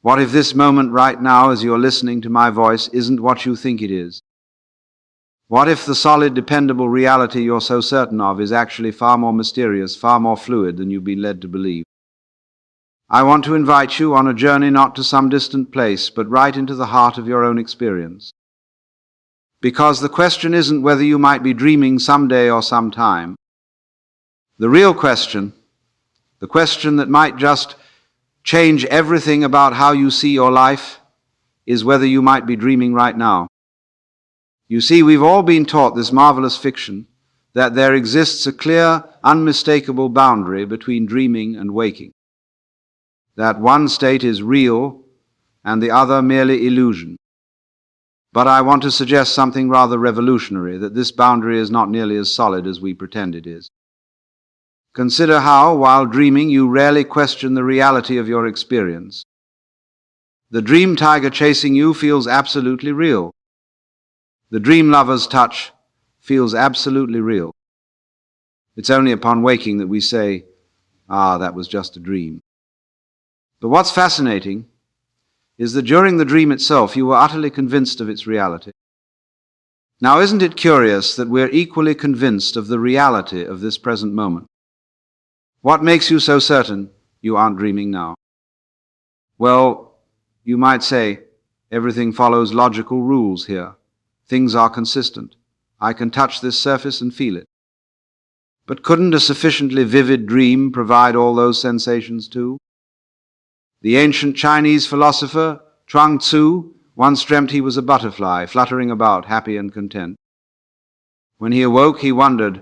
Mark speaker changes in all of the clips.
Speaker 1: What if this moment right now, as you're listening to my voice, isn't what you think it is? What if the solid, dependable reality you're so certain of is actually far more mysterious, far more fluid than you've been led to believe? I want to invite you on a journey not to some distant place, but right into the heart of your own experience. Because the question isn't whether you might be dreaming someday or sometime. The real question, the question that might just change everything about how you see your life, is whether you might be dreaming right now. You see, we've all been taught this marvelous fiction that there exists a clear, unmistakable boundary between dreaming and waking. That one state is real and the other merely illusion. But I want to suggest something rather revolutionary, that this boundary is not nearly as solid as we pretend it is. Consider how, while dreaming, you rarely question the reality of your experience. The dream tiger chasing you feels absolutely real. The dream lover's touch feels absolutely real. It's only upon waking that we say, that was just a dream. But what's fascinating is that during the dream itself you were utterly convinced of its reality. Now, isn't it curious that we're equally convinced of the reality of this present moment? What makes you so certain you aren't dreaming now? Well, you might say, everything follows logical rules here. Things are consistent. I can touch this surface and feel it. But couldn't a sufficiently vivid dream provide all those sensations too? The ancient Chinese philosopher Chuang Tzu once dreamt he was a butterfly, fluttering about, happy and content. When he awoke, he wondered,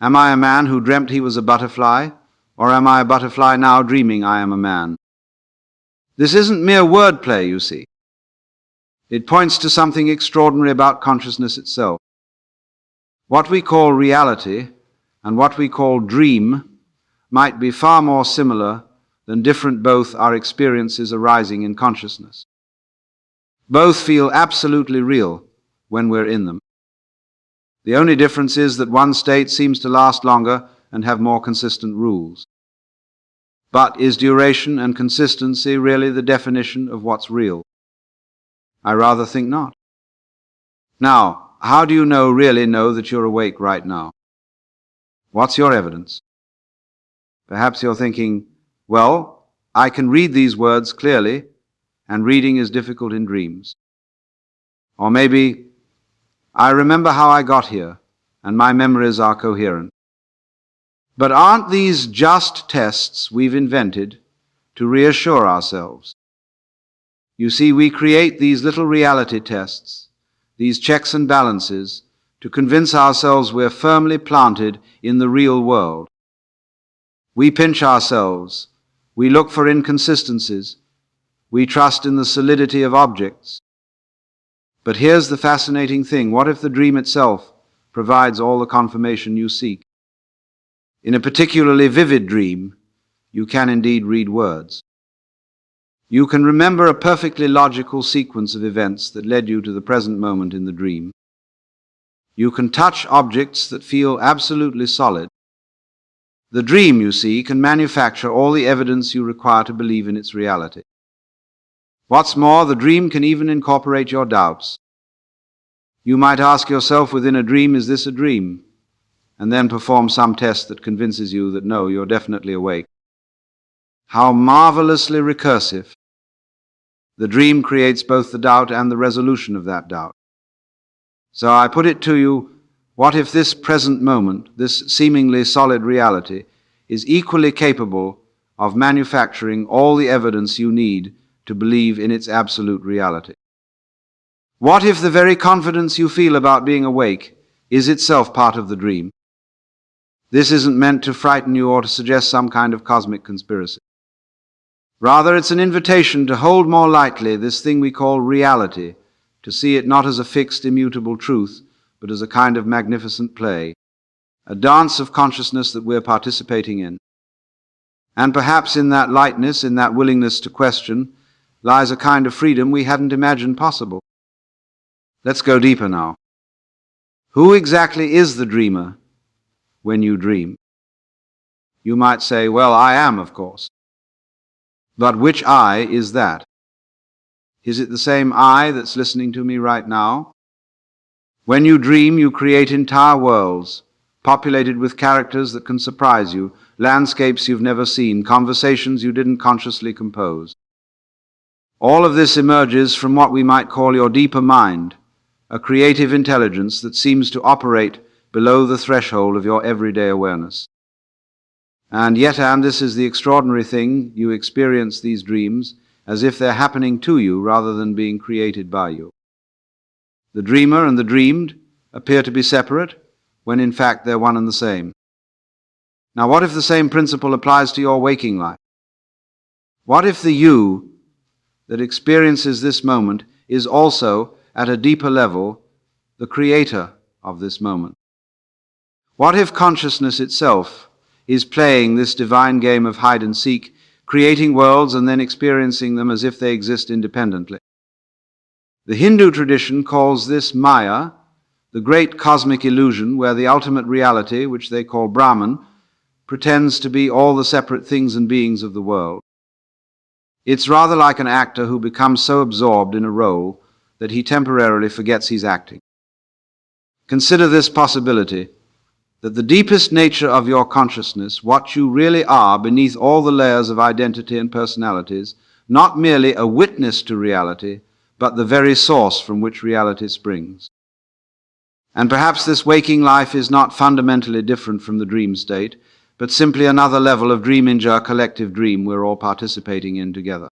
Speaker 1: am I a man who dreamt he was a butterfly, or am I a butterfly now dreaming I am a man? This isn't mere wordplay, you see. It points to something extraordinary about consciousness itself. What we call reality and what we call dream might be far more similar than different both are experiences arising in consciousness. Both feel absolutely real when we're in them. The only difference is that one state seems to last longer and have more consistent rules. But is duration and consistency really the definition of what's real? I rather think not. Now, how do you really know that you're awake right now? What's your evidence? Perhaps you're thinking, well, I can read these words clearly, and reading is difficult in dreams. Or maybe, I remember how I got here, and my memories are coherent. But aren't these just tests we've invented to reassure ourselves? You see, we create these little reality tests, these checks and balances, to convince ourselves we're firmly planted in the real world. We pinch ourselves, we look for inconsistencies, we trust in the solidity of objects. But here's the fascinating thing, what if the dream itself provides all the confirmation you seek? In a particularly vivid dream, you can indeed read words. You can remember a perfectly logical sequence of events that led you to the present moment in the dream. You can touch objects that feel absolutely solid. The dream, you see, can manufacture all the evidence you require to believe in its reality. What's more, the dream can even incorporate your doubts. You might ask yourself within a dream, is this a dream? And then perform some test that convinces you that no, you're definitely awake. How marvelously recursive. The dream creates both the doubt and the resolution of that doubt. So I put it to you, what if this present moment, this seemingly solid reality, is equally capable of manufacturing all the evidence you need to believe in its absolute reality? What if the very confidence you feel about being awake is itself part of the dream? This isn't meant to frighten you or to suggest some kind of cosmic conspiracy. Rather, it's an invitation to hold more lightly this thing we call reality, to see it not as a fixed, immutable truth, but as a kind of magnificent play, a dance of consciousness that we're participating in. And perhaps in that lightness, in that willingness to question, lies a kind of freedom we hadn't imagined possible. Let's go deeper now. Who exactly is the dreamer when you dream? You might say, well, I am, of course. But which I is that? Is it the same I that's listening to me right now? When you dream, you create entire worlds, populated with characters that can surprise you, landscapes you've never seen, conversations you didn't consciously compose. All of this emerges from what we might call your deeper mind, a creative intelligence that seems to operate below the threshold of your everyday awareness. And yet, and this is the extraordinary thing, you experience these dreams as if they're happening to you rather than being created by you. The dreamer and the dreamed appear to be separate, when in fact they're one and the same. Now, what if the same principle applies to your waking life? What if the you that experiences this moment is also, at a deeper level, the creator of this moment? What if consciousness itself is playing this divine game of hide and seek, creating worlds and then experiencing them as if they exist independently? The Hindu tradition calls this Maya, the great cosmic illusion where the ultimate reality, which they call Brahman, pretends to be all the separate things and beings of the world. It's rather like an actor who becomes so absorbed in a role that he temporarily forgets he's acting. Consider this possibility, that the deepest nature of your consciousness, what you really are beneath all the layers of identity and personalities, not merely a witness to reality, but the very source from which reality springs. And perhaps this waking life is not fundamentally different from the dream state, but simply another level of dream-injure collective dream we're all participating in together.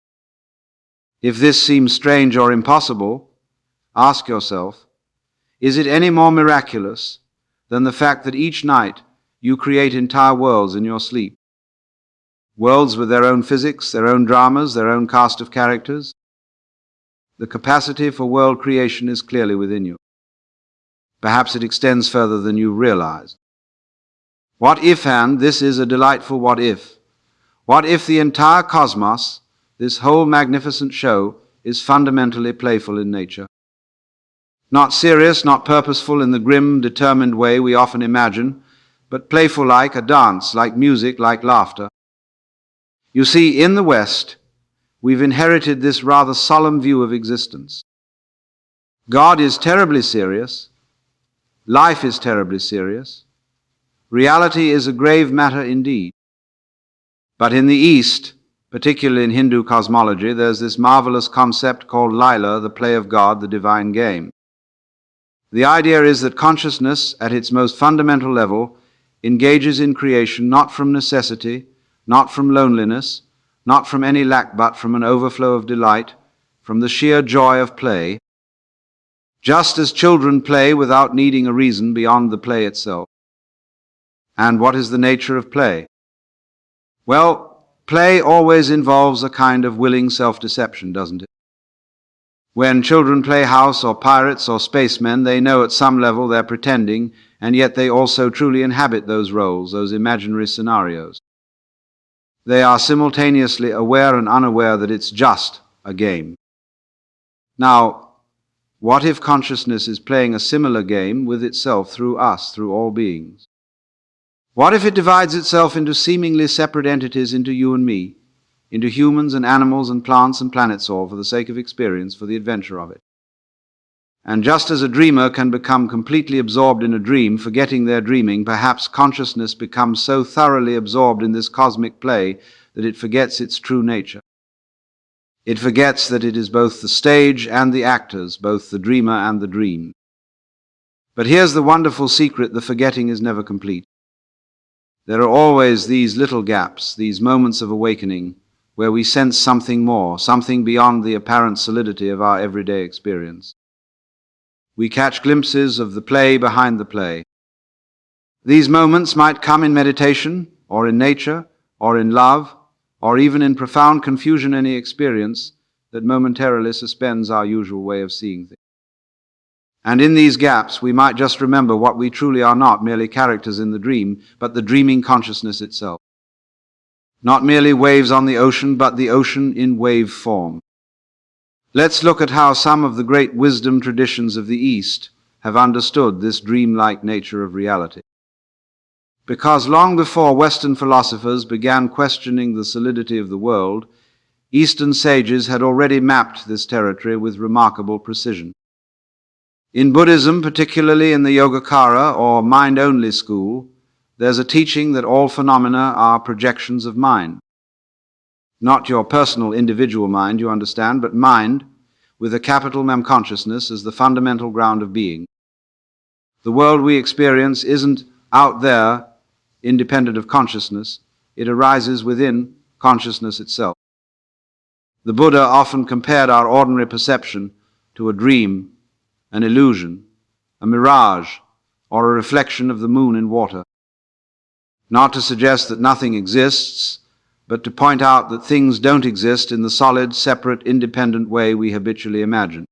Speaker 1: If this seems strange or impossible, ask yourself, is it any more miraculous than the fact that each night you create entire worlds in your sleep? Worlds with their own physics, their own dramas, their own cast of characters? The capacity for world creation is clearly within you. Perhaps it extends further than you realize. What if, and this is a delightful what if the entire cosmos, this whole magnificent show, is fundamentally playful in nature? Not serious, not purposeful in the grim, determined way we often imagine, but playful like a dance, like music, like laughter. You see, in the West, we've inherited this rather solemn view of existence. God is terribly serious. Life is terribly serious. Reality is a grave matter indeed. But in the East, particularly in Hindu cosmology, there's this marvelous concept called Lila, the play of God, the divine game. The idea is that consciousness, at its most fundamental level, engages in creation not from necessity, not from loneliness, not from any lack, but from an overflow of delight, from the sheer joy of play, just as children play without needing a reason beyond the play itself. And what is the nature of play? Well, play always involves a kind of willing self-deception, doesn't it? When children play house or pirates or spacemen, they know at some level they're pretending, and yet they also truly inhabit those roles, those imaginary scenarios. They are simultaneously aware and unaware that it's just a game. Now, what if consciousness is playing a similar game with itself through us, through all beings? What if it divides itself into seemingly separate entities, into you and me, into humans and animals and plants and planets all, for the sake of experience, for the adventure of it? And just as a dreamer can become completely absorbed in a dream, forgetting they're dreaming, perhaps consciousness becomes so thoroughly absorbed in this cosmic play that it forgets its true nature. It forgets that it is both the stage and the actors, both the dreamer and the dream. But here's the wonderful secret: the forgetting is never complete. There are always these little gaps, these moments of awakening, where we sense something more, something beyond the apparent solidity of our everyday experience. We catch glimpses of the play behind the play. These moments might come in meditation, or in nature, or in love, or even in profound confusion, any experience that momentarily suspends our usual way of seeing things. And in these gaps, we might just remember what we truly are, not merely characters in the dream, but the dreaming consciousness itself. Not merely waves on the ocean, but the ocean in wave form. Let's look at how some of the great wisdom traditions of the East have understood this dreamlike nature of reality. Because long before Western philosophers began questioning the solidity of the world, Eastern sages had already mapped this territory with remarkable precision. In Buddhism, particularly in the Yogacara or mind-only school, there's a teaching that all phenomena are projections of mind. Not your personal individual mind, you understand, but mind, with a capital M consciousness as the fundamental ground of being. The world we experience isn't out there, independent of consciousness. It arises within consciousness itself. The Buddha often compared our ordinary perception to a dream, an illusion, a mirage, or a reflection of the moon in water. Not to suggest that nothing exists, but to point out that things don't exist in the solid, separate, independent way we habitually imagine.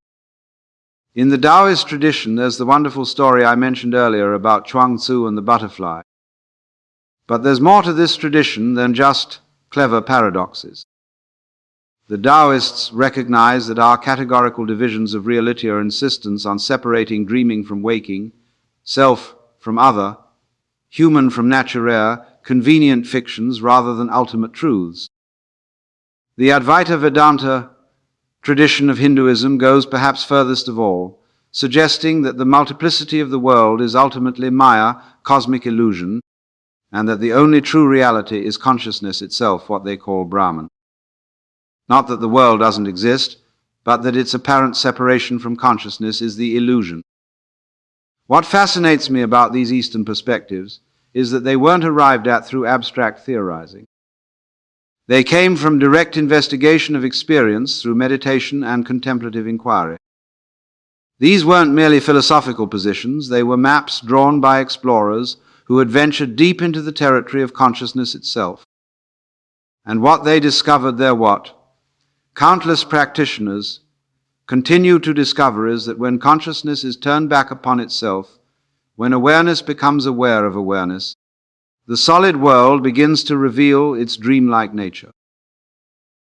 Speaker 1: In the Taoist tradition, there's the wonderful story I mentioned earlier about Chuang Tzu and the butterfly. But there's more to this tradition than just clever paradoxes. The Taoists recognize that our categorical divisions of reality are insistence on separating dreaming from waking, self from other, human from naturae, convenient fictions rather than ultimate truths. The Advaita Vedanta tradition of Hinduism goes perhaps furthest of all, suggesting that the multiplicity of the world is ultimately Maya, cosmic illusion, and that the only true reality is consciousness itself, what they call Brahman. Not that the world doesn't exist, but that its apparent separation from consciousness is the illusion. What fascinates me about these Eastern perspectives is that they weren't arrived at through abstract theorizing. They came from direct investigation of experience through meditation and contemplative inquiry. These weren't merely philosophical positions, they were maps drawn by explorers who had ventured deep into the territory of consciousness itself. And what they discovered there countless practitioners continue to discover is that when consciousness is turned back upon itself, when awareness becomes aware of awareness, the solid world begins to reveal its dreamlike nature,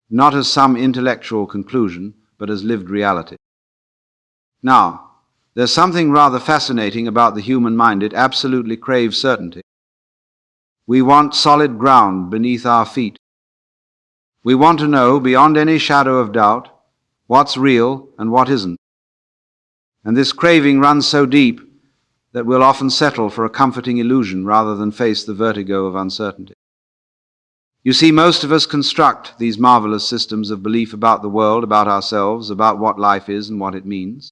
Speaker 1: not as some intellectual conclusion, but as lived reality. Now, there's something rather fascinating about the human mind. It absolutely craves certainty. We want solid ground beneath our feet. We want to know, beyond any shadow of doubt, what's real and what isn't. And this craving runs so deep that we'll often settle for a comforting illusion rather than face the vertigo of uncertainty. You see, most of us construct these marvelous systems of belief about the world, about ourselves, about what life is and what it means.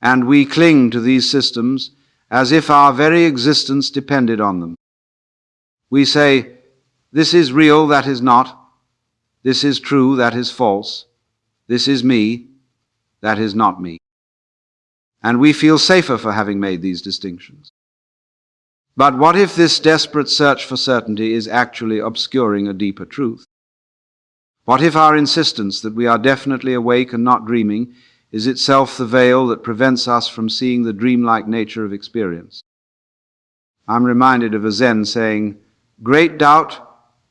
Speaker 1: And we cling to these systems as if our very existence depended on them. We say, this is real, that is not. This is true, that is false. This is me, that is not me. And we feel safer for having made these distinctions. But what if this desperate search for certainty is actually obscuring a deeper truth? What if our insistence that we are definitely awake and not dreaming is itself the veil that prevents us from seeing the dreamlike nature of experience? I'm reminded of a Zen saying, "Great doubt,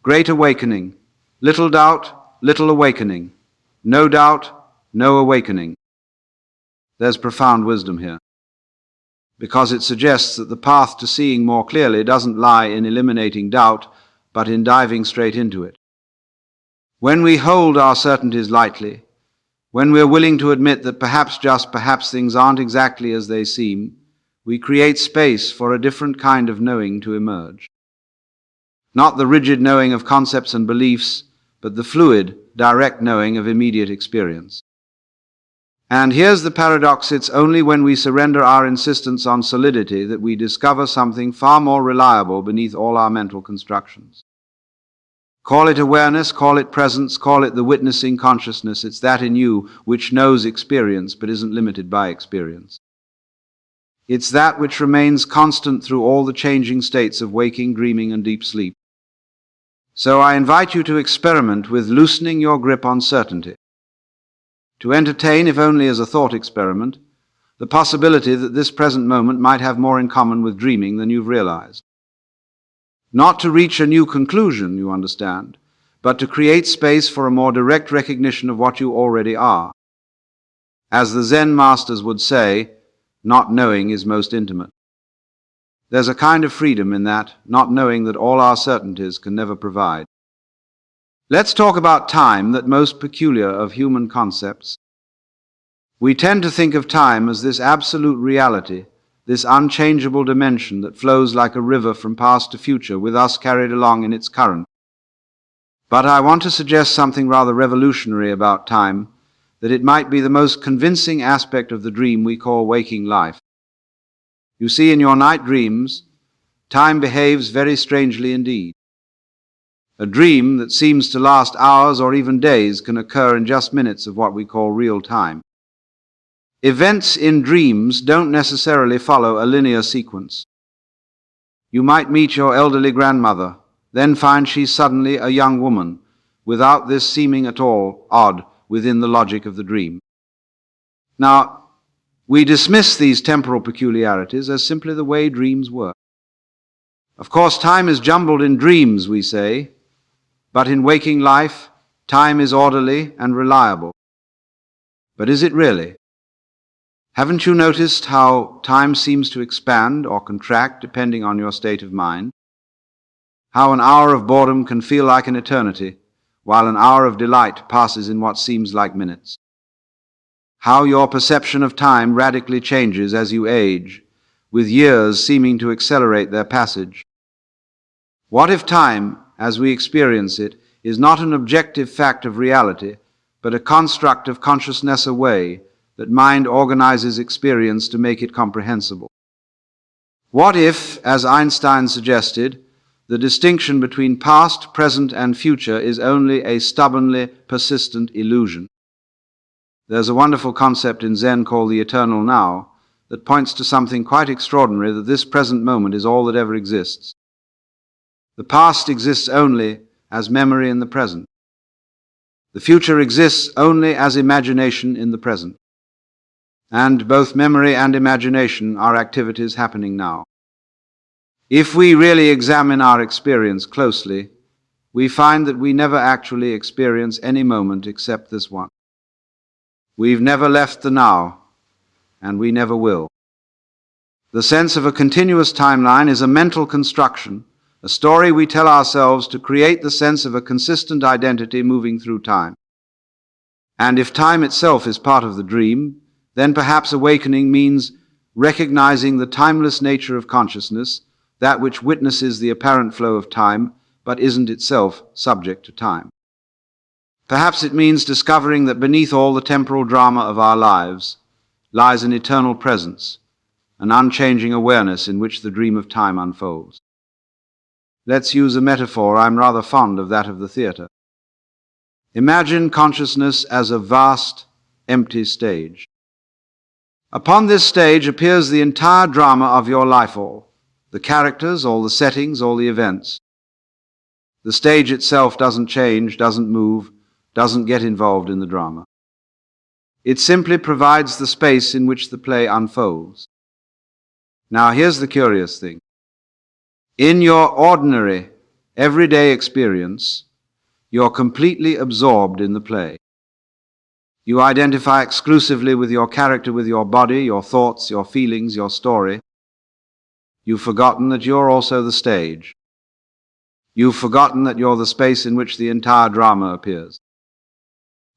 Speaker 1: great awakening. Little doubt, little awakening. No doubt, no awakening." There's profound wisdom here, because it suggests that the path to seeing more clearly doesn't lie in eliminating doubt, but in diving straight into it. When we hold our certainties lightly, when we're willing to admit that perhaps, just perhaps, things aren't exactly as they seem, we create space for a different kind of knowing to emerge. Not the rigid knowing of concepts and beliefs, but the fluid, direct knowing of immediate experience. And here's the paradox: it's only when we surrender our insistence on solidity that we discover something far more reliable beneath all our mental constructions. Call it awareness, call it presence, call it the witnessing consciousness. It's that in you which knows experience but isn't limited by experience. It's that which remains constant through all the changing states of waking, dreaming, and deep sleep. So I invite you to experiment with loosening your grip on certainty, to entertain, if only as a thought experiment, the possibility that this present moment might have more in common with dreaming than you've realized. Not to reach a new conclusion, you understand, but to create space for a more direct recognition of what you already are. As the Zen masters would say, not knowing is most intimate. There's a kind of freedom in that, not knowing that all our certainties can never provide. Let's talk about time, that most peculiar of human concepts. We tend to think of time as this absolute reality, this unchangeable dimension that flows like a river from past to future, with us carried along in its current. But I want to suggest something rather revolutionary about time, that it might be the most convincing aspect of the dream we call waking life. You see, in your night dreams, time behaves very strangely indeed. A dream that seems to last hours or even days can occur in just minutes of what we call real time. Events in dreams don't necessarily follow a linear sequence. You might meet your elderly grandmother, then find she's suddenly a young woman, without this seeming at all odd within the logic of the dream. Now, we dismiss these temporal peculiarities as simply the way dreams work. Of course, time is jumbled in dreams, we say, but in waking life, time is orderly and reliable. But is it really? Haven't you noticed how time seems to expand or contract depending on your state of mind? How an hour of boredom can feel like an eternity, while an hour of delight passes in what seems like minutes? How your perception of time radically changes as you age, with years seeming to accelerate their passage. What if time, as we experience it, is not an objective fact of reality, but a construct of consciousness, a way that mind organizes experience to make it comprehensible? What if, as Einstein suggested, the distinction between past, present, and future is only a stubbornly persistent illusion? There's a wonderful concept in Zen called the eternal now that points to something quite extraordinary, that this present moment is all that ever exists. The past exists only as memory in the present. The future exists only as imagination in the present. And both memory and imagination are activities happening now. If we really examine our experience closely, we find that we never actually experience any moment except this one. We've never left the now, and we never will. The sense of a continuous timeline is a mental construction, a story we tell ourselves to create the sense of a consistent identity moving through time. And if time itself is part of the dream, then perhaps awakening means recognizing the timeless nature of consciousness, that which witnesses the apparent flow of time, but isn't itself subject to time. Perhaps it means discovering that beneath all the temporal drama of our lives lies an eternal presence, an unchanging awareness in which the dream of time unfolds. Let's use a metaphor. I'm rather fond of that of the theater. Imagine consciousness as a vast, empty stage. Upon this stage appears the entire drama of your life, all the characters, all the settings, all the events. The stage itself doesn't change, doesn't move, doesn't get involved in the drama. It simply provides the space in which the play unfolds. Now, here's the curious thing. In your ordinary, everyday experience, you're completely absorbed in the play. You identify exclusively with your character, with your body, your thoughts, your feelings, your story. You've forgotten that you're also the stage. You've forgotten that you're the space in which the entire drama appears.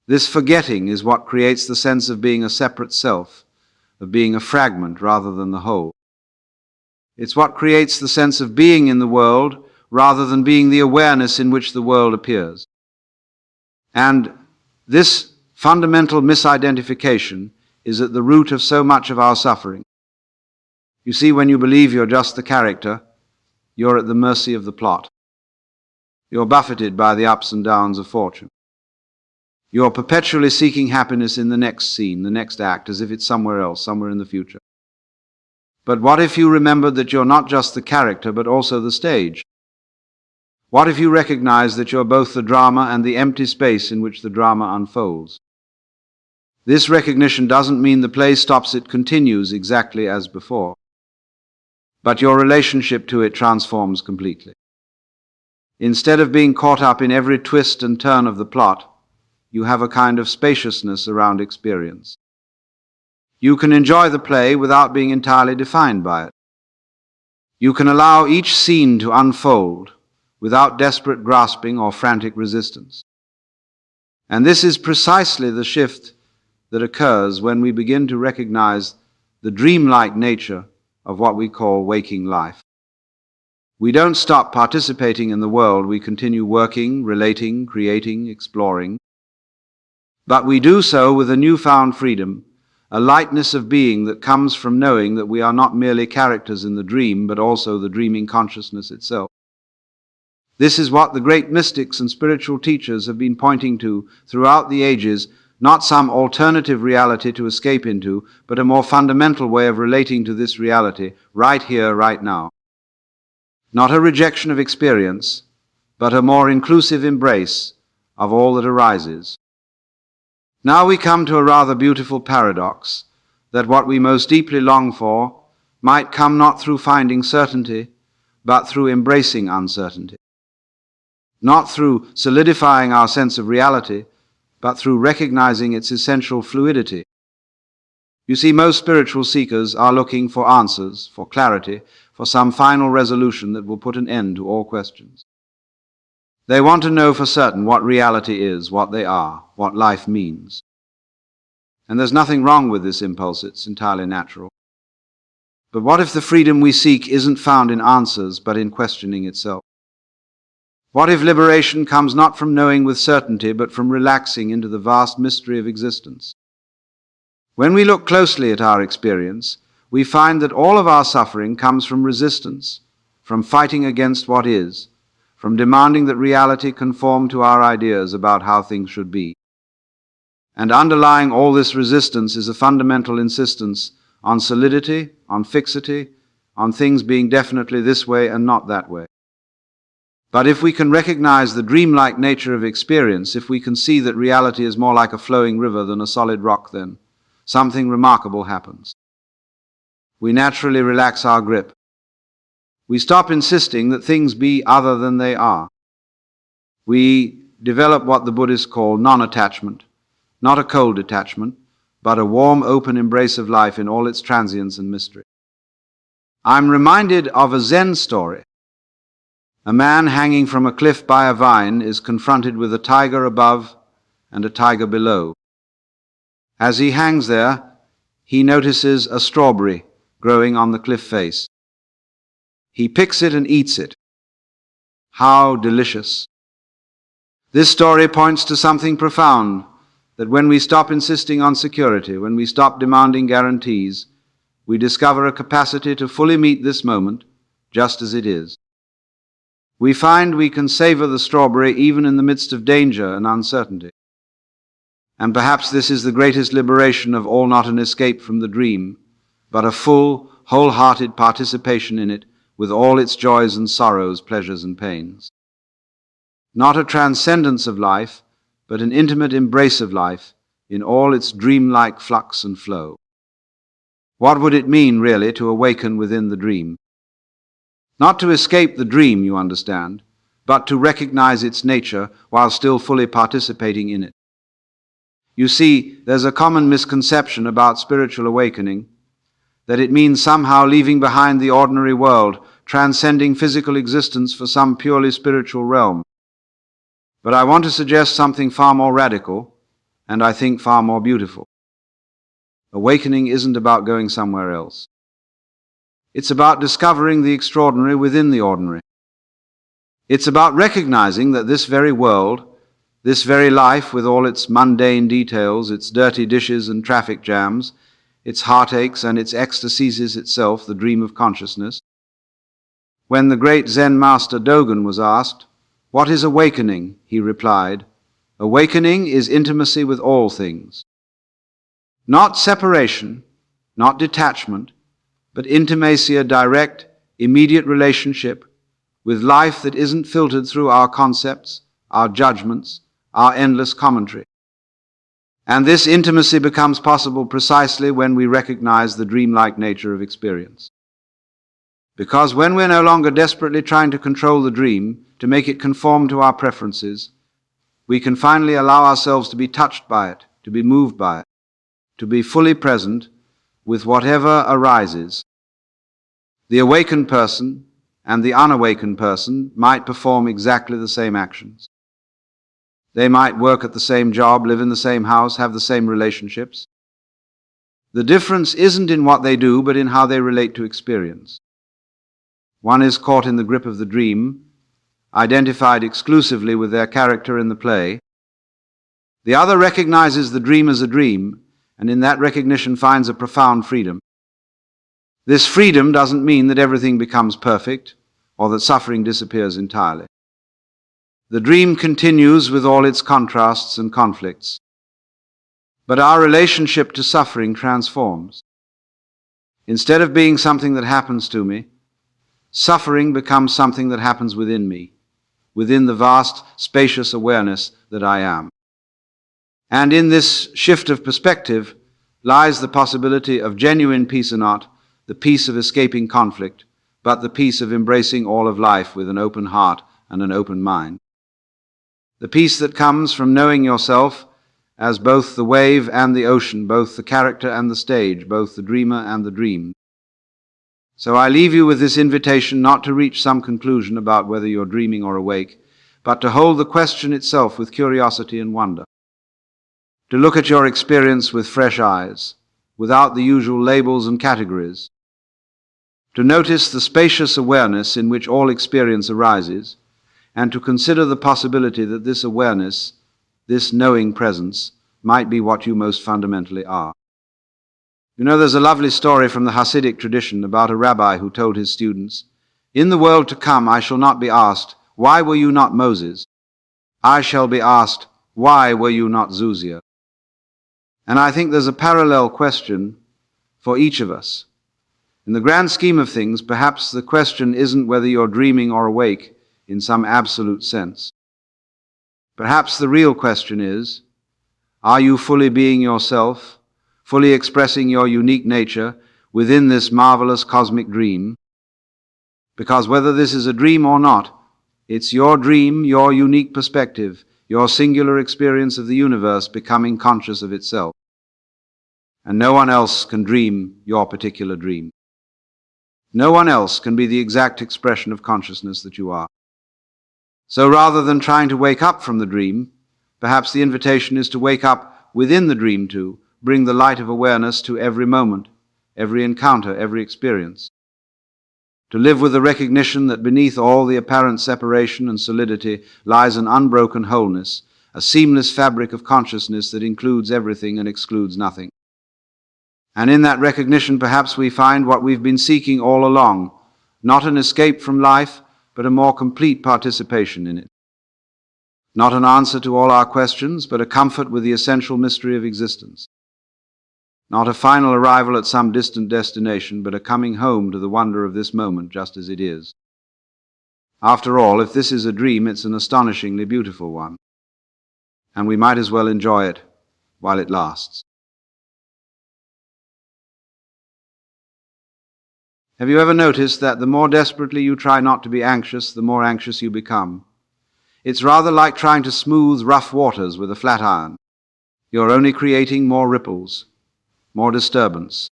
Speaker 1: This forgetting is what creates the sense of being a separate self, of being a fragment rather than the whole. It's what creates the sense of being in the world rather than being the awareness in which the world appears. And this fundamental misidentification is at the root of so much of our suffering. You see, when you believe you're just the character, you're at the mercy of the plot. You're buffeted by the ups and downs of fortune. You're perpetually seeking happiness in the next scene, the next act, as if it's somewhere else, somewhere in the future. But what if you remembered that you're not just the character, but also the stage? What if you recognize that you're both the drama and the empty space in which the drama unfolds? This recognition doesn't mean the play stops, it continues exactly as before. But your relationship to it transforms completely. Instead of being caught up in every twist and turn of the plot, you have a kind of spaciousness around experience. You can enjoy the play without being entirely defined by it. You can allow each scene to unfold without desperate grasping or frantic resistance. And this is precisely the shift that occurs when we begin to recognize the dreamlike nature of what we call waking life. We don't stop participating in the world, we continue working, relating, creating, exploring. But we do so with a newfound freedom, a lightness of being that comes from knowing that we are not merely characters in the dream, but also the dreaming consciousness itself. This is what the great mystics and spiritual teachers have been pointing to throughout the ages, not some alternative reality to escape into, but a more fundamental way of relating to this reality, right here, right now. Not a rejection of experience, but a more inclusive embrace of all that arises. Now we come to a rather beautiful paradox, that what we most deeply long for might come not through finding certainty, but through embracing uncertainty. Not through solidifying our sense of reality, but through recognizing its essential fluidity. You see, most spiritual seekers are looking for answers, for clarity, for some final resolution that will put an end to all questions. They want to know for certain what reality is, what they are, what life means. And there's nothing wrong with this impulse, it's entirely natural. But what if the freedom we seek isn't found in answers, but in questioning itself? What if liberation comes not from knowing with certainty, but from relaxing into the vast mystery of existence? When we look closely at our experience, we find that all of our suffering comes from resistance, from fighting against what is, from demanding that reality conform to our ideas about how things should be. And underlying all this resistance is a fundamental insistence on solidity, on fixity, on things being definitely this way and not that way. But if we can recognize the dreamlike nature of experience, if we can see that reality is more like a flowing river than a solid rock, then something remarkable happens. We naturally relax our grip. We stop insisting that things be other than they are. We develop what the Buddhists call non-attachment, not a cold detachment, but a warm, open embrace of life in all its transience and mystery. I'm reminded of a Zen story. A man hanging from a cliff by a vine is confronted with a tiger above and a tiger below. As he hangs there, he notices a strawberry growing on the cliff face. He picks it and eats it. How delicious! This story points to something profound, that when we stop insisting on security, when we stop demanding guarantees, we discover a capacity to fully meet this moment just as it is. We find we can savor the strawberry even in the midst of danger and uncertainty. And perhaps this is the greatest liberation of all, not an escape from the dream, but a full, wholehearted participation in it with all its joys and sorrows, pleasures and pains. Not a transcendence of life, but an intimate embrace of life in all its dreamlike flux and flow. What would it mean, really, to awaken within the dream? Not to escape the dream, you understand, but to recognize its nature while still fully participating in it. You see, there's a common misconception about spiritual awakening, that it means somehow leaving behind the ordinary world, transcending physical existence for some purely spiritual realm. But I want to suggest something far more radical, and I think far more beautiful. Awakening isn't about going somewhere else. It's about discovering the extraordinary within the ordinary. It's about recognizing that this very world, this very life with all its mundane details, its dirty dishes and traffic jams, its heartaches and its ecstasies is itself the dream of consciousness. When the great Zen master Dogen was asked, "What is awakening?" he replied, "Awakening is intimacy with all things." Not separation, not detachment, but intimacy, a direct, immediate relationship with life that isn't filtered through our concepts, our judgments, our endless commentary. And this intimacy becomes possible precisely when we recognize the dreamlike nature of experience. Because when we're no longer desperately trying to control the dream, to make it conform to our preferences, we can finally allow ourselves to be touched by it, to be moved by it, to be fully present with whatever arises. The awakened person and the unawakened person might perform exactly the same actions. They might work at the same job, live in the same house, have the same relationships. The difference isn't in what they do, but in how they relate to experience. One is caught in the grip of the dream, identified exclusively with their character in the play. The other recognizes the dream as a dream, and in that recognition finds a profound freedom. This freedom doesn't mean that everything becomes perfect or that suffering disappears entirely. The dream continues with all its contrasts and conflicts, but our relationship to suffering transforms. Instead of being something that happens to me, suffering becomes something that happens within me, within the vast, spacious awareness that I am. And in this shift of perspective lies the possibility of genuine peace, or not the peace of escaping conflict, but the peace of embracing all of life with an open heart and an open mind. The peace that comes from knowing yourself as both the wave and the ocean, both the character and the stage, both the dreamer and the dream. So I leave you with this invitation not to reach some conclusion about whether you're dreaming or awake, but to hold the question itself with curiosity and wonder. To look at your experience with fresh eyes, without the usual labels and categories. To notice the spacious awareness in which all experience arises, and to consider the possibility that this awareness, this knowing presence, might be what you most fundamentally are. You know, there's a lovely story from the Hasidic tradition about a rabbi who told his students, "In the world to come I shall not be asked, 'Why were you not Moses?' I shall be asked, 'Why were you not Zuzia?'" And I think there's a parallel question for each of us. In the grand scheme of things, perhaps the question isn't whether you're dreaming or awake in some absolute sense. Perhaps the real question is, are you fully being yourself, fully expressing your unique nature within this marvelous cosmic dream? Because whether this is a dream or not, it's your dream, your unique perspective, your singular experience of the universe becoming conscious of itself. And no one else can dream your particular dream. No one else can be the exact expression of consciousness that you are. So rather than trying to wake up from the dream, perhaps the invitation is to wake up within the dream, to bring the light of awareness to every moment, every encounter, every experience. To live with the recognition that beneath all the apparent separation and solidity lies an unbroken wholeness, a seamless fabric of consciousness that includes everything and excludes nothing. And in that recognition, perhaps we find what we've been seeking all along, not an escape from life, but a more complete participation in it. Not an answer to all our questions, but a comfort with the essential mystery of existence. Not a final arrival at some distant destination, but a coming home to the wonder of this moment just as it is. After all, if this is a dream, it's an astonishingly beautiful one. And we might as well enjoy it while it lasts. Have you ever noticed that the more desperately you try not to be anxious, the more anxious you become? It's rather like trying to smooth rough waters with a flat iron. You're only creating more ripples, more disturbance.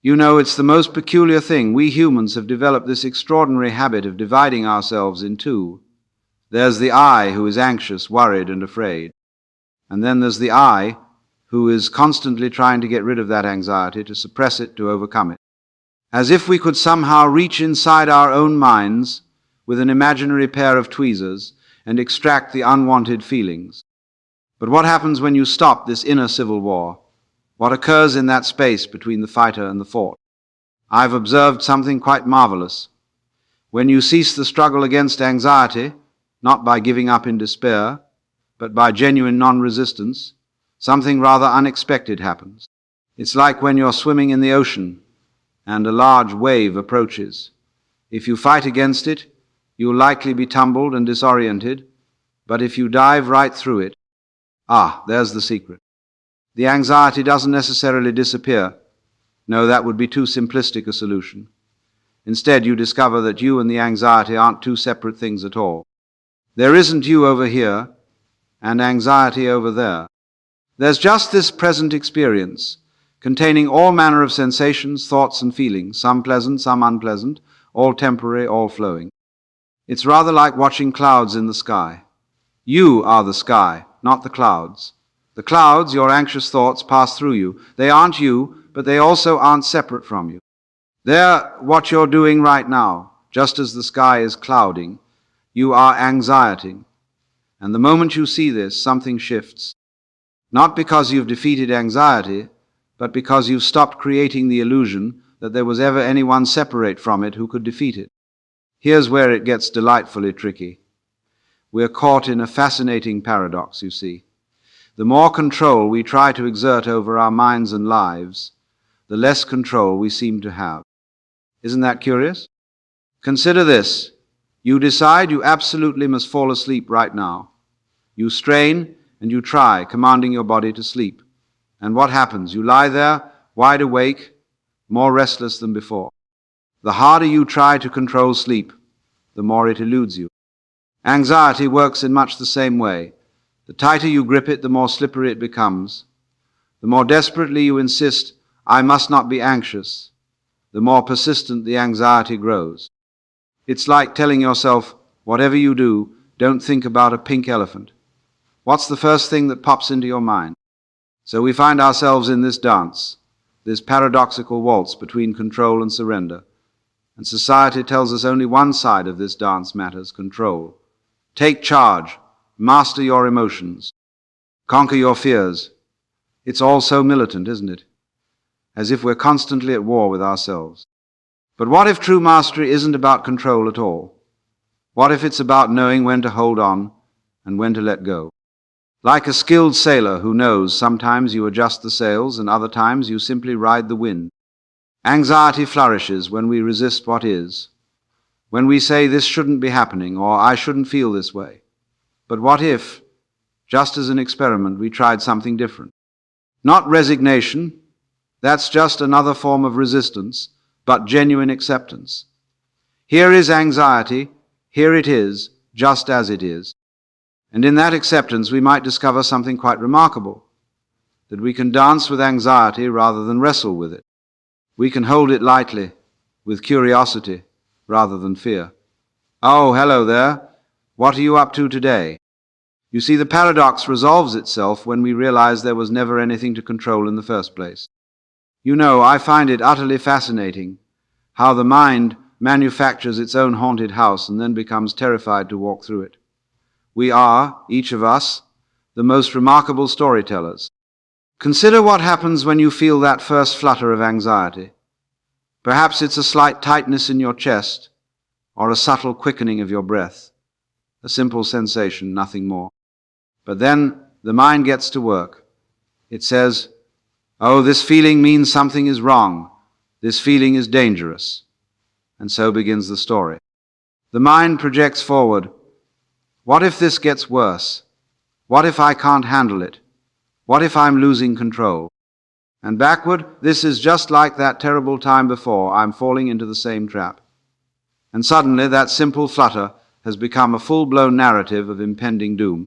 Speaker 1: You know, it's the most peculiar thing. We humans have developed this extraordinary habit of dividing ourselves in two. There's the I who is anxious, worried, and afraid. And then there's the I who is constantly trying to get rid of that anxiety, to suppress it, to overcome it. As if we could somehow reach inside our own minds with an imaginary pair of tweezers and extract the unwanted feelings. But what happens when you stop this inner civil war? What occurs in that space between the fighter and the fought? I've observed something quite marvelous. When you cease the struggle against anxiety, not by giving up in despair, but by genuine non-resistance, something rather unexpected happens. It's like when you're swimming in the ocean and a large wave approaches. If you fight against it, you'll likely be tumbled and disoriented, but if you dive right through it, there's the secret. The anxiety doesn't necessarily disappear. No, that would be too simplistic a solution. Instead, you discover that you and the anxiety aren't two separate things at all. There isn't you over here and anxiety over there. There's just this present experience, containing all manner of sensations, thoughts, and feelings, some pleasant, some unpleasant, all temporary, all flowing. It's rather like watching clouds in the sky. You are the sky, not the clouds. The clouds, your anxious thoughts, pass through you. They aren't you, but they also aren't separate from you. They're what you're doing right now, just as the sky is clouding. You are anxieting. And the moment you see this, something shifts. Not because you've defeated anxiety, but because you've stopped creating the illusion that there was ever anyone separate from it who could defeat it. Here's where it gets delightfully tricky. We're caught in a fascinating paradox, you see. The more control we try to exert over our minds and lives, the less control we seem to have. Isn't that curious? Consider this. You decide you absolutely must fall asleep right now. You strain and you try, commanding your body to sleep. And what happens? You lie there, wide awake, more restless than before. The harder you try to control sleep, the more it eludes you. Anxiety works in much the same way. The tighter you grip it, the more slippery it becomes. The more desperately you insist, I must not be anxious, the more persistent the anxiety grows. It's like telling yourself, whatever you do, don't think about a pink elephant. What's the first thing that pops into your mind? So we find ourselves in this dance, this paradoxical waltz between control and surrender. And society tells us only one side of this dance matters, control. Take charge, master your emotions, conquer your fears. It's all so militant, isn't it? As if we're constantly at war with ourselves. But what if true mastery isn't about control at all? What if it's about knowing when to hold on and when to let go? Like a skilled sailor who knows sometimes you adjust the sails and other times you simply ride the wind. Anxiety flourishes when we resist what is, when we say this shouldn't be happening or I shouldn't feel this way. But what if, just as an experiment, we tried something different? Not resignation, that's just another form of resistance, but genuine acceptance. Here is anxiety, here it is, just as it is. And in that acceptance we might discover something quite remarkable, that we can dance with anxiety rather than wrestle with it. We can hold it lightly, with curiosity, rather than fear. Oh, hello there. What are you up to today? You see, the paradox resolves itself when we realize there was never anything to control in the first place. You know, I find it utterly fascinating how the mind manufactures its own haunted house and then becomes terrified to walk through it. We are, each of us, the most remarkable storytellers. Consider what happens when you feel that first flutter of anxiety. Perhaps it's a slight tightness in your chest or a subtle quickening of your breath. A simple sensation, nothing more. But then the mind gets to work. It says, oh, this feeling means something is wrong. This feeling is dangerous. And so begins the story. The mind projects forward. What if this gets worse? What if I can't handle it? What if I'm losing control? And backward, this is just like that terrible time before, I'm falling into the same trap. And suddenly that simple flutter has become a full-blown narrative of impending doom.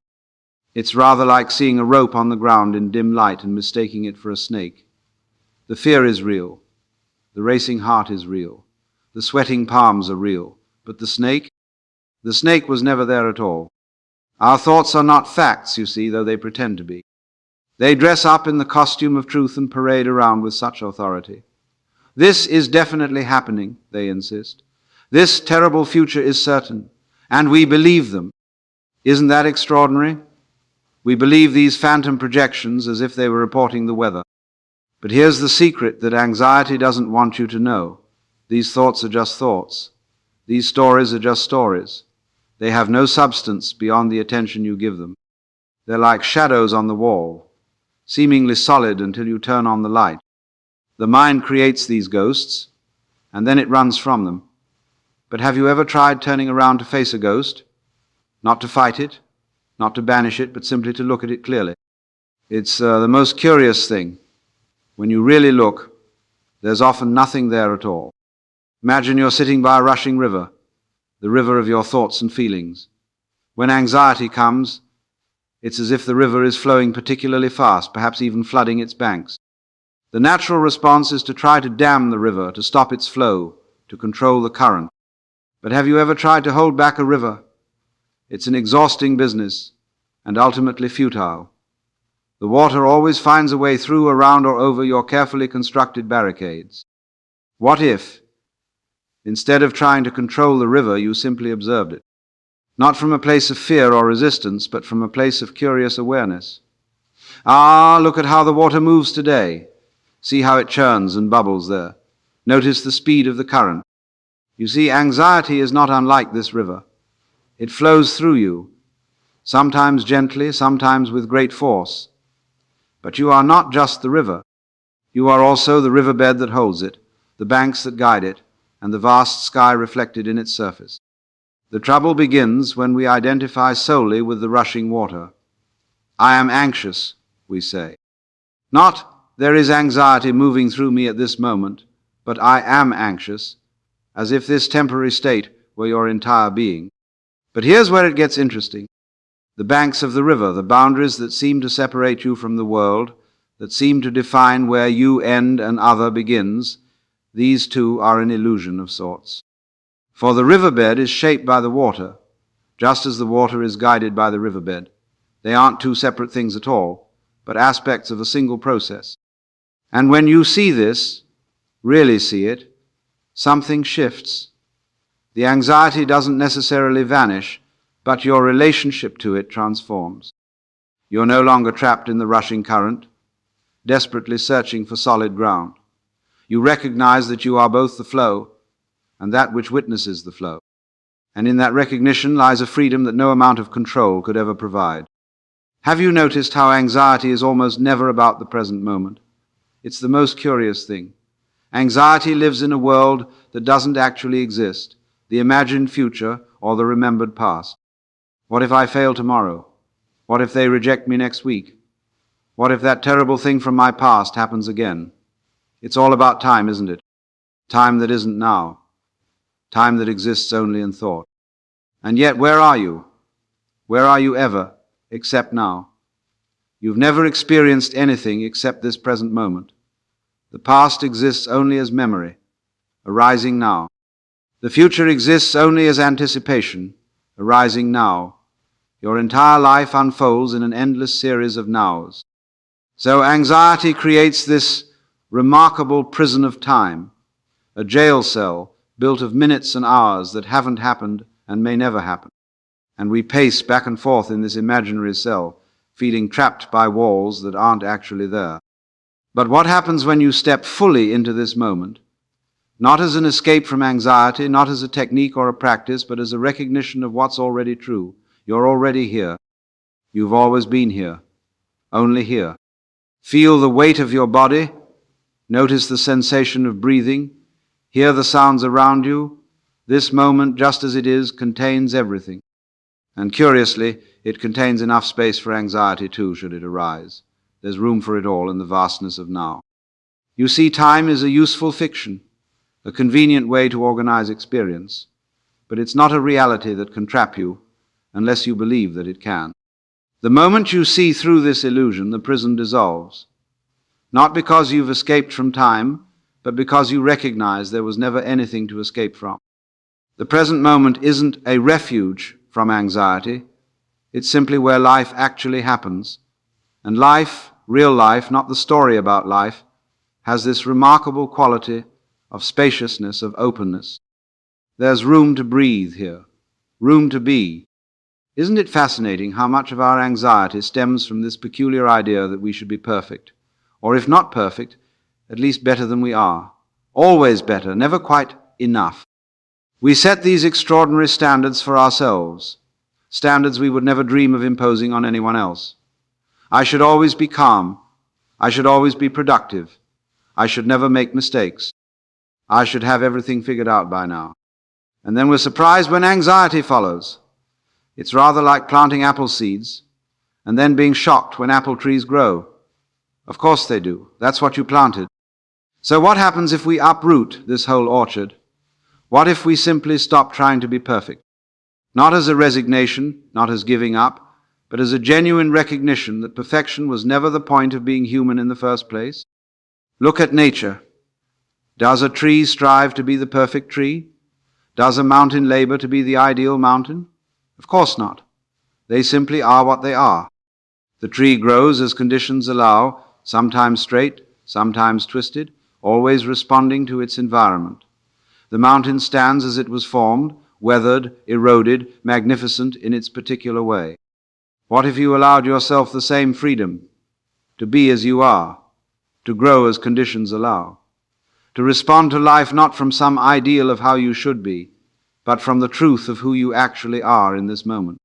Speaker 1: It's rather like seeing a rope on the ground in dim light and mistaking it for a snake. The fear is real. The racing heart is real. The sweating palms are real. But the snake? The snake was never there at all. Our thoughts are not facts, you see, though they pretend to be. They dress up in the costume of truth and parade around with such authority. This is definitely happening, they insist. This terrible future is certain, and we believe them. Isn't that extraordinary? We believe these phantom projections as if they were reporting the weather. But here's the secret that anxiety doesn't want you to know. These thoughts are just thoughts. These stories are just stories. They have no substance beyond the attention you give them. They're like shadows on the wall, seemingly solid until you turn on the light. The mind creates these ghosts, and then it runs from them. But have you ever tried turning around to face a ghost? Not to fight it, not to banish it, but simply to look at it clearly. It's the most curious thing. When you really look, there's often nothing there at all. Imagine you're sitting by a rushing river, the river of your thoughts and feelings. When anxiety comes, it's as if the river is flowing particularly fast, perhaps even flooding its banks. The natural response is to try to dam the river, to stop its flow, to control the current. But have you ever tried to hold back a river? It's an exhausting business, and ultimately futile. The water always finds a way through, around, or over your carefully constructed barricades. What if, instead of trying to control the river, you simply observed it? Not from a place of fear or resistance, but from a place of curious awareness. Ah, look at how the water moves today. See how it churns and bubbles there. Notice the speed of the current. You see, anxiety is not unlike this river. It flows through you, sometimes gently, sometimes with great force. But you are not just the river. You are also the riverbed that holds it, the banks that guide it, and the vast sky reflected in its surface. The trouble begins when we identify solely with the rushing water. I am anxious, we say. Not, there is anxiety moving through me at this moment, but I am anxious, as if this temporary state were your entire being. But here's where it gets interesting. The banks of the river, the boundaries that seem to separate you from the world, that seem to define where you end and other begins, these too are an illusion of sorts. For the riverbed is shaped by the water, just as the water is guided by the riverbed. They aren't two separate things at all, but aspects of a single process. And when you see this, really see it, something shifts. The anxiety doesn't necessarily vanish, but your relationship to it transforms. You're no longer trapped in the rushing current, desperately searching for solid ground. You recognize that you are both the flow and that which witnesses the flow. And in that recognition lies a freedom that no amount of control could ever provide. Have you noticed how anxiety is almost never about the present moment? It's the most curious thing. Anxiety lives in a world that doesn't actually exist, the imagined future or the remembered past. What if I fail tomorrow? What if they reject me next week? What if that terrible thing from my past happens again? It's all about time, isn't it? Time that isn't now. Time that exists only in thought. And yet, where are you? Where are you ever, except now? You've never experienced anything except this present moment. The past exists only as memory, arising now. The future exists only as anticipation, arising now. Your entire life unfolds in an endless series of nows. So anxiety creates this remarkable prison of time, a jail cell built of minutes and hours that haven't happened and may never happen. And we pace back and forth in this imaginary cell, feeling trapped by walls that aren't actually there. But what happens when you step fully into this moment, not as an escape from anxiety, not as a technique or a practice, but as a recognition of what's already true? You're already here. You've always been here, only here. Feel the weight of your body. Notice the sensation of breathing. Hear the sounds around you. This moment, just as it is, contains everything. And curiously, it contains enough space for anxiety too, should it arise. There's room for it all in the vastness of now. You see, time is a useful fiction, a convenient way to organize experience, but it's not a reality that can trap you unless you believe that it can. The moment you see through this illusion, the prison dissolves. Not because you've escaped from time, but because you recognize there was never anything to escape from. The present moment isn't a refuge from anxiety. It's simply where life actually happens. And life, real life, not the story about life, has this remarkable quality of spaciousness, of openness. There's room to breathe here, room to be. Isn't it fascinating how much of our anxiety stems from this peculiar idea that we should be perfect? Or if not perfect, at least better than we are. Always better, never quite enough. We set these extraordinary standards for ourselves, standards we would never dream of imposing on anyone else. I should always be calm. I should always be productive. I should never make mistakes. I should have everything figured out by now. And then we're surprised when anxiety follows. It's rather like planting apple seeds and then being shocked when apple trees grow. Of course they do. That's what you planted. So what happens if we uproot this whole orchard? What if we simply stop trying to be perfect? Not as a resignation, not as giving up, but as a genuine recognition that perfection was never the point of being human in the first place. Look at nature. Does a tree strive to be the perfect tree? Does a mountain labor to be the ideal mountain? Of course not. They simply are what they are. The tree grows as conditions allow, sometimes straight, sometimes twisted, always responding to its environment. The mountain stands as it was formed, weathered, eroded, magnificent in its particular way. What if you allowed yourself the same freedom to be as you are, to grow as conditions allow, to respond to life not from some ideal of how you should be, but from the truth of who you actually are in this moment?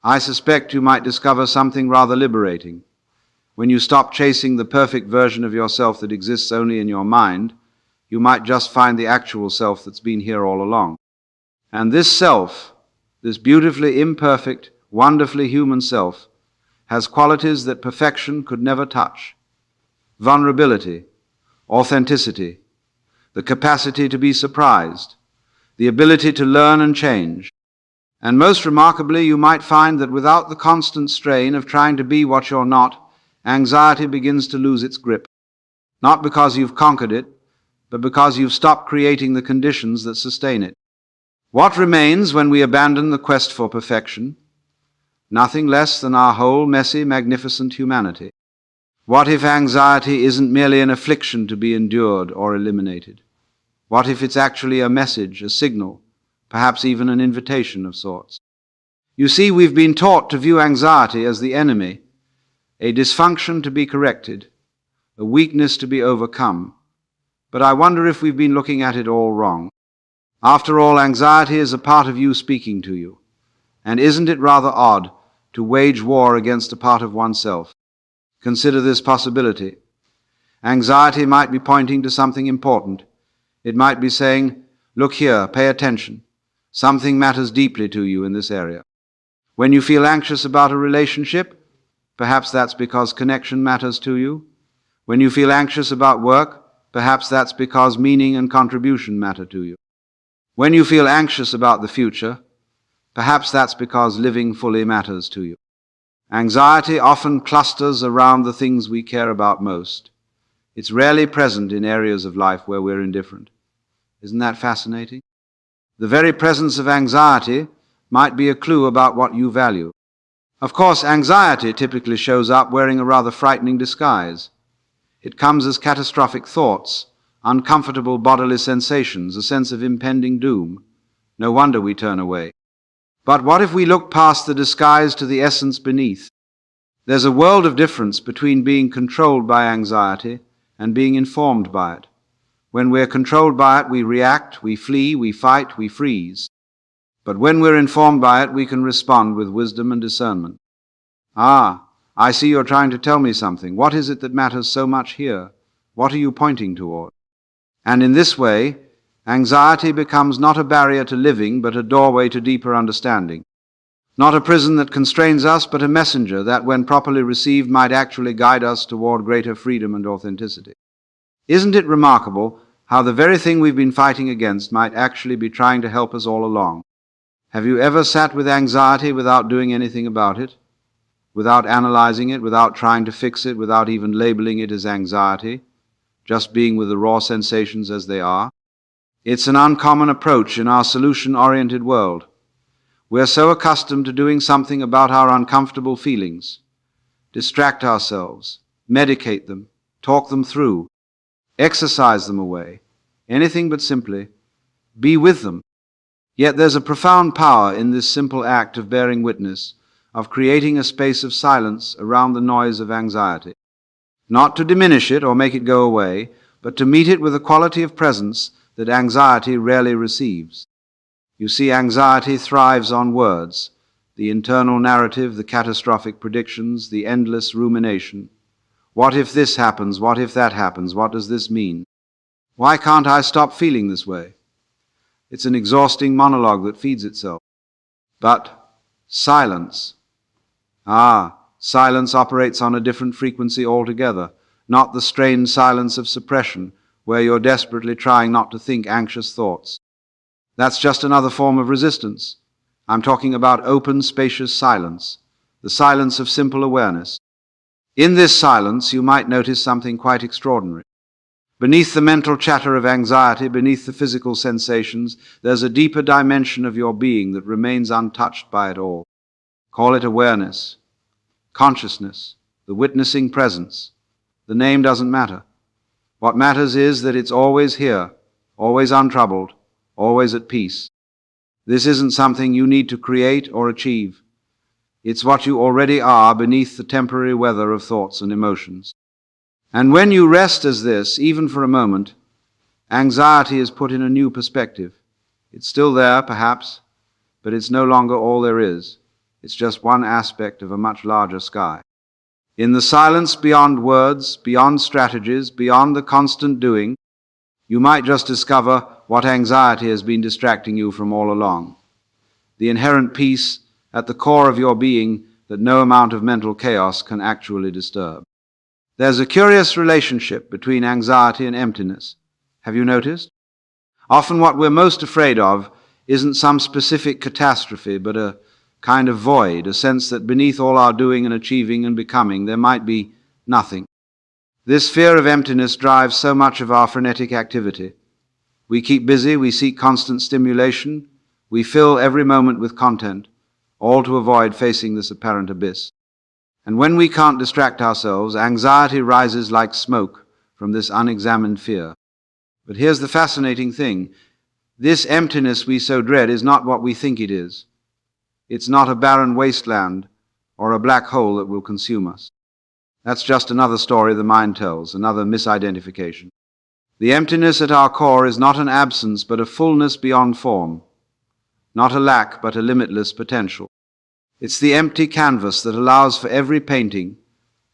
Speaker 1: I suspect you might discover something rather liberating. When you stop chasing the perfect version of yourself that exists only in your mind, you might just find the actual self that's been here all along. And this self, this beautifully imperfect, wonderfully human self, has qualities that perfection could never touch. Vulnerability, authenticity, the capacity to be surprised, the ability to learn and change. And most remarkably, you might find that without the constant strain of trying to be what you're not, anxiety begins to lose its grip. Not because you've conquered it, but because you've stopped creating the conditions that sustain it. What remains when we abandon the quest for perfection? Nothing less than our whole messy, magnificent humanity. What if anxiety isn't merely an affliction to be endured or eliminated? What if it's actually a message, a signal, perhaps even an invitation of sorts? You see, we've been taught to view anxiety as the enemy, a dysfunction to be corrected, a weakness to be overcome. But I wonder if we've been looking at it all wrong. After all, anxiety is a part of you speaking to you. And isn't it rather odd to wage war against a part of oneself? Consider this possibility. Anxiety might be pointing to something important. It might be saying, look here, pay attention. Something matters deeply to you in this area. When you feel anxious about a relationship, perhaps that's because connection matters to you. When you feel anxious about work, perhaps that's because meaning and contribution matter to you. When you feel anxious about the future, perhaps that's because living fully matters to you. Anxiety often clusters around the things we care about most. It's rarely present in areas of life where we're indifferent. Isn't that fascinating? The very presence of anxiety might be a clue about what you value. Of course, anxiety typically shows up wearing a rather frightening disguise. It comes as catastrophic thoughts, uncomfortable bodily sensations, a sense of impending doom. No wonder we turn away. But what if we look past the disguise to the essence beneath? There's a world of difference between being controlled by anxiety and being informed by it. When we're controlled by it, we react, we flee, we fight, we freeze. But when we're informed by it, we can respond with wisdom and discernment. Ah, I see you're trying to tell me something. What is it that matters so much here? What are you pointing toward? And in this way, anxiety becomes not a barrier to living, but a doorway to deeper understanding. Not a prison that constrains us, but a messenger that, when properly received, might actually guide us toward greater freedom and authenticity. Isn't it remarkable how the very thing we've been fighting against might actually be trying to help us all along? Have you ever sat with anxiety without doing anything about it? Without analyzing it, without trying to fix it, without even labeling it as anxiety, just being with the raw sensations as they are? It's an uncommon approach in our solution-oriented world. We're so accustomed to doing something about our uncomfortable feelings, distract ourselves, medicate them, talk them through, exercise them away, anything but simply be with them. Yet there's a profound power in this simple act of bearing witness, of creating a space of silence around the noise of anxiety. Not to diminish it or make it go away, but to meet it with a quality of presence that anxiety rarely receives. You see, anxiety thrives on words, the internal narrative, the catastrophic predictions, the endless rumination. What if this happens? What if that happens? What does this mean? Why can't I stop feeling this way? It's an exhausting monologue that feeds itself. But silence. Silence operates on a different frequency altogether, not the strained silence of suppression, where you're desperately trying not to think anxious thoughts. That's just another form of resistance. I'm talking about open, spacious silence, the silence of simple awareness. In this silence, you might notice something quite extraordinary. Beneath the mental chatter of anxiety, beneath the physical sensations, there's a deeper dimension of your being that remains untouched by it all. Call it awareness, consciousness, the witnessing presence. The name doesn't matter. What matters is that it's always here, always untroubled, always at peace. This isn't something you need to create or achieve. It's what you already are beneath the temporary weather of thoughts and emotions. And when you rest as this, even for a moment, anxiety is put in a new perspective. It's still there, perhaps, but it's no longer all there is. It's just one aspect of a much larger sky. In the silence beyond words, beyond strategies, beyond the constant doing, you might just discover what anxiety has been distracting you from all along. The inherent peace at the core of your being that no amount of mental chaos can actually disturb. There's a curious relationship between anxiety and emptiness. Have you noticed? Often what we're most afraid of isn't some specific catastrophe, but a kind of void, a sense that beneath all our doing and achieving and becoming, there might be nothing. This fear of emptiness drives so much of our frenetic activity. We keep busy, we seek constant stimulation, we fill every moment with content, all to avoid facing this apparent abyss. And when we can't distract ourselves, anxiety rises like smoke from this unexamined fear. But here's the fascinating thing. This emptiness we so dread is not what we think it is. It's not a barren wasteland or a black hole that will consume us. That's just another story the mind tells, another misidentification. The emptiness at our core is not an absence, but a fullness beyond form. Not a lack, but a limitless potential. It's the empty canvas that allows for every painting,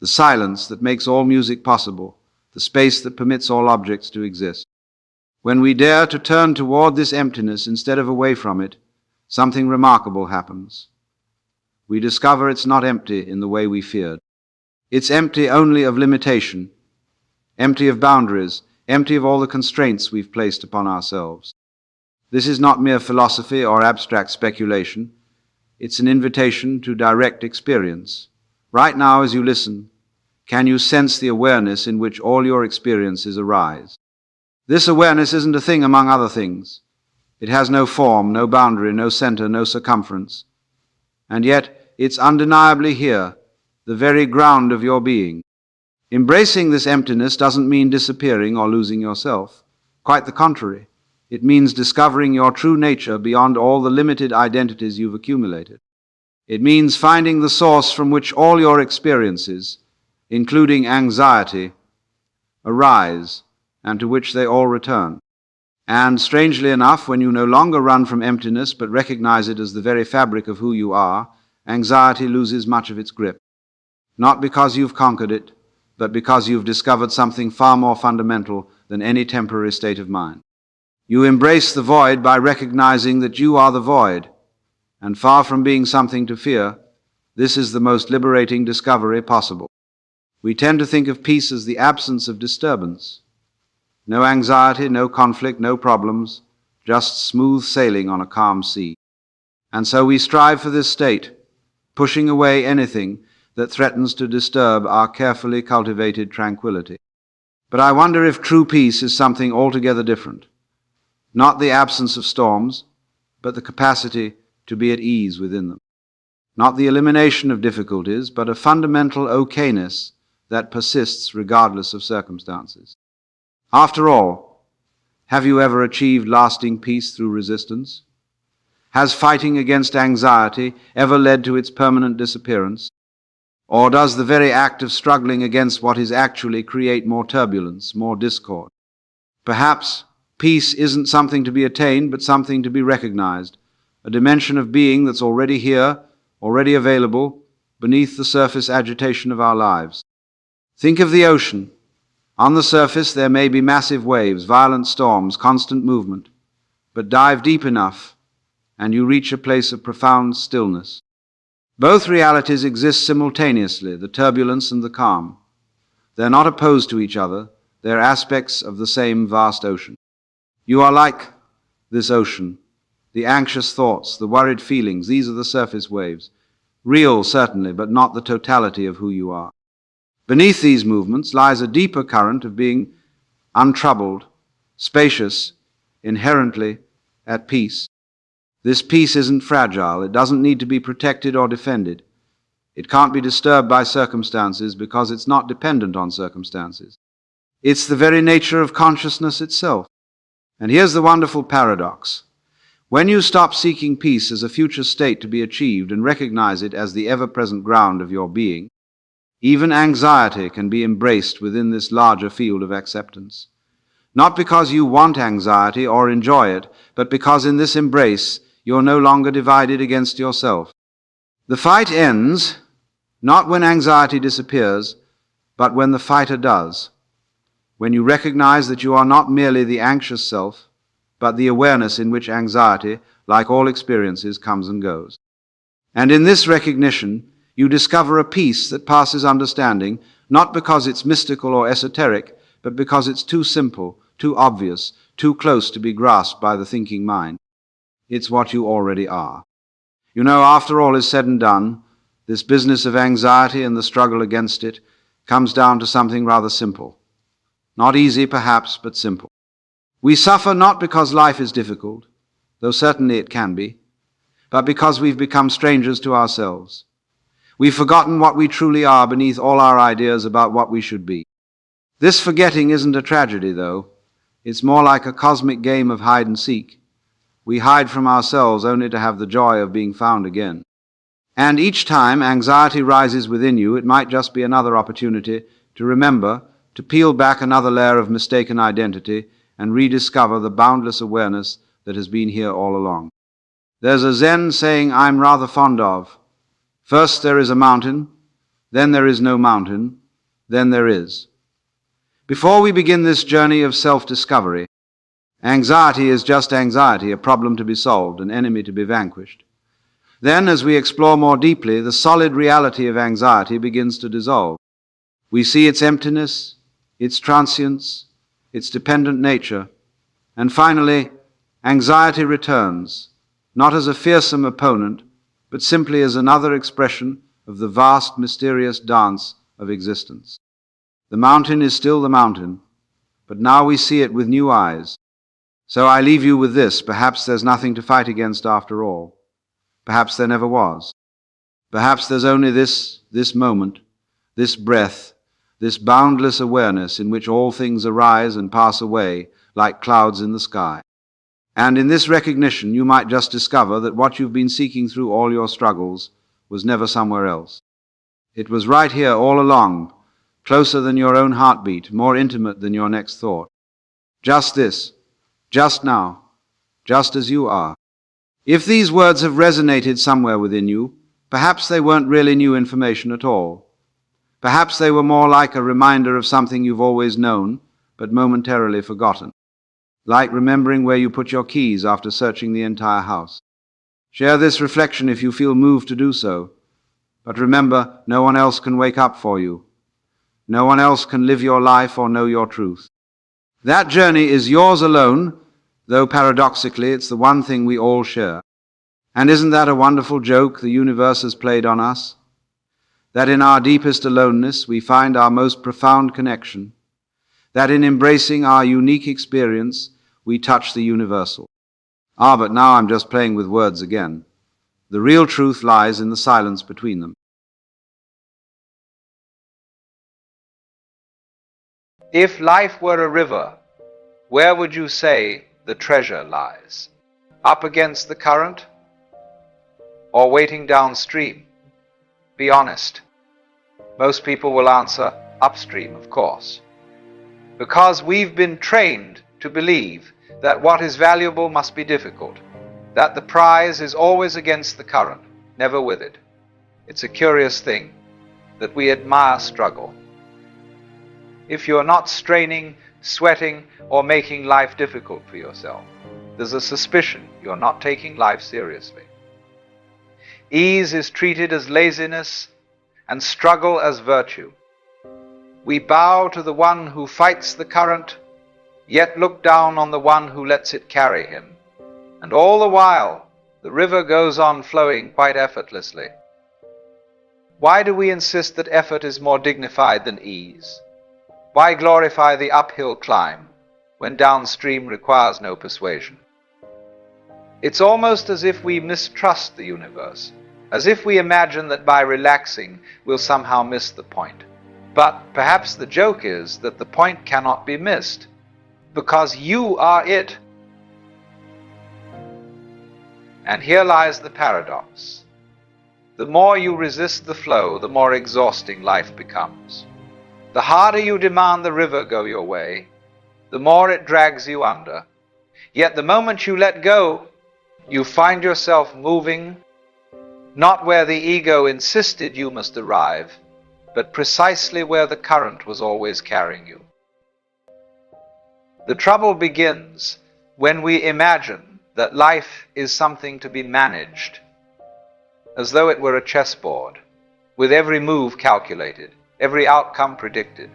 Speaker 1: the silence that makes all music possible, the space that permits all objects to exist. When we dare to turn toward this emptiness instead of away from it, something remarkable happens. We discover it's not empty in the way we feared. It's empty only of limitation, empty of boundaries, empty of all the constraints we've placed upon ourselves. This is not mere philosophy or abstract speculation. It's an invitation to direct experience. Right now, as you listen, can you sense the awareness in which all your experiences arise? This awareness isn't a thing among other things. It has no form, no boundary, no center, no circumference. And yet, it's undeniably here, the very ground of your being. Embracing this emptiness doesn't mean disappearing or losing yourself. Quite the contrary. It means discovering your true nature beyond all the limited identities you've accumulated. It means finding the source from which all your experiences, including anxiety, arise, and to which they all return. And strangely enough, when you no longer run from emptiness but recognize it as the very fabric of who you are, anxiety loses much of its grip. Not because you've conquered it, but because you've discovered something far more fundamental than any temporary state of mind. You embrace the void by recognizing that you are the void, and far from being something to fear, this is the most liberating discovery possible. We tend to think of peace as the absence of disturbance. No anxiety, no conflict, no problems, just smooth sailing on a calm sea. And so we strive for this state, pushing away anything that threatens to disturb our carefully cultivated tranquility. But I wonder if true peace is something altogether different. Not the absence of storms, but the capacity to be at ease within them. Not the elimination of difficulties, but a fundamental okayness that persists regardless of circumstances. After all, have you ever achieved lasting peace through resistance? Has fighting against anxiety ever led to its permanent disappearance? Or does the very act of struggling against what is actually create more turbulence, more discord? Perhaps peace isn't something to be attained, but something to be recognized, a dimension of being that's already here, already available, beneath the surface agitation of our lives. Think of the ocean. On the surface there may be massive waves, violent storms, constant movement, but dive deep enough, and you reach a place of profound stillness. Both realities exist simultaneously, the turbulence and the calm. They're not opposed to each other, they're aspects of the same vast ocean. You are like this ocean. The anxious thoughts, the worried feelings, these are the surface waves. Real, certainly, but not the totality of who you are. Beneath these movements lies a deeper current of being untroubled, spacious, inherently at peace. This peace isn't fragile. It doesn't need to be protected or defended. It can't be disturbed by circumstances because it's not dependent on circumstances. It's the very nature of consciousness itself. And here's the wonderful paradox. When you stop seeking peace as a future state to be achieved and recognize it as the ever-present ground of your being, even anxiety can be embraced within this larger field of acceptance. Not because you want anxiety or enjoy it, but because in this embrace you're no longer divided against yourself. The fight ends not when anxiety disappears, but when the fighter does. When you recognize that you are not merely the anxious self, but the awareness in which anxiety, like all experiences, comes and goes. And in this recognition, you discover a peace that passes understanding, not because it's mystical or esoteric, but because it's too simple, too obvious, too close to be grasped by the thinking mind. It's what you already are. You know, after all is said and done, this business of anxiety and the struggle against it comes down to something rather simple. Not easy, perhaps, but simple. We suffer not because life is difficult, though certainly it can be, but because we've become strangers to ourselves. We've forgotten what we truly are beneath all our ideas about what we should be. This forgetting isn't a tragedy, though. It's more like a cosmic game of hide and seek. We hide from ourselves only to have the joy of being found again. And each time anxiety rises within you, it might just be another opportunity to remember, to peel back another layer of mistaken identity and rediscover the boundless awareness that has been here all along. There's a Zen saying I'm rather fond of. First there is a mountain, then there is no mountain, then there is. Before we begin this journey of self-discovery, anxiety is just anxiety, a problem to be solved, an enemy to be vanquished. Then, as we explore more deeply, the solid reality of anxiety begins to dissolve. We see its emptiness, its transience, its dependent nature, and finally, anxiety returns, not as a fearsome opponent, but simply as another expression of the vast, mysterious dance of existence. The mountain is still the mountain, but now we see it with new eyes. So I leave you with this: perhaps there's nothing to fight against after all. Perhaps there never was. Perhaps there's only this moment, this breath, this boundless awareness in which all things arise and pass away like clouds in the sky. And in this recognition, you might just discover that what you've been seeking through all your struggles was never somewhere else. It was right here all along, closer than your own heartbeat, more intimate than your next thought. Just this, just now, just as you are. If these words have resonated somewhere within you, perhaps they weren't really new information at all. Perhaps they were more like a reminder of something you've always known, but momentarily forgotten. Like remembering where you put your keys after searching the entire house. Share this reflection if you feel moved to do so. But remember, no one else can wake up for you. No one else can live your life or know your truth. That journey is yours alone, though paradoxically it's the one thing we all share. And isn't that a wonderful joke the universe has played on us? That in our deepest aloneness we find our most profound connection. That in embracing our unique experience we touch the universal. But now I'm just playing with words again. The real truth lies in the silence between them.
Speaker 2: If life were a river, where would you say the treasure lies? Up against the current, or waiting downstream? Be honest. Most people will answer upstream, of course. Because we've been trained to believe that what is valuable must be difficult, that the prize is always against the current, never with it. It's a curious thing that we admire struggle. If you're not straining, sweating, or making life difficult for yourself, there's a suspicion you're not taking life seriously. Ease is treated as laziness and struggle as virtue. We bow to the one who fights the current, yet look down on the one who lets it carry him. And all the while, the river goes on flowing quite effortlessly. Why do we insist that effort is more dignified than ease? Why glorify the uphill climb when downstream requires no persuasion? It's almost as if we mistrust the universe, as if we imagine that by relaxing we'll somehow miss the point. But perhaps the joke is that the point cannot be missed, because you are it. And here lies the paradox. The more you resist the flow, the more exhausting life becomes. The harder you demand the river go your way, the more it drags you under. Yet the moment you let go, you find yourself moving not where the ego insisted you must arrive, but precisely where the current was always carrying you. The trouble begins when we imagine that life is something to be managed, as though it were a chessboard, with every move calculated, every outcome predicted.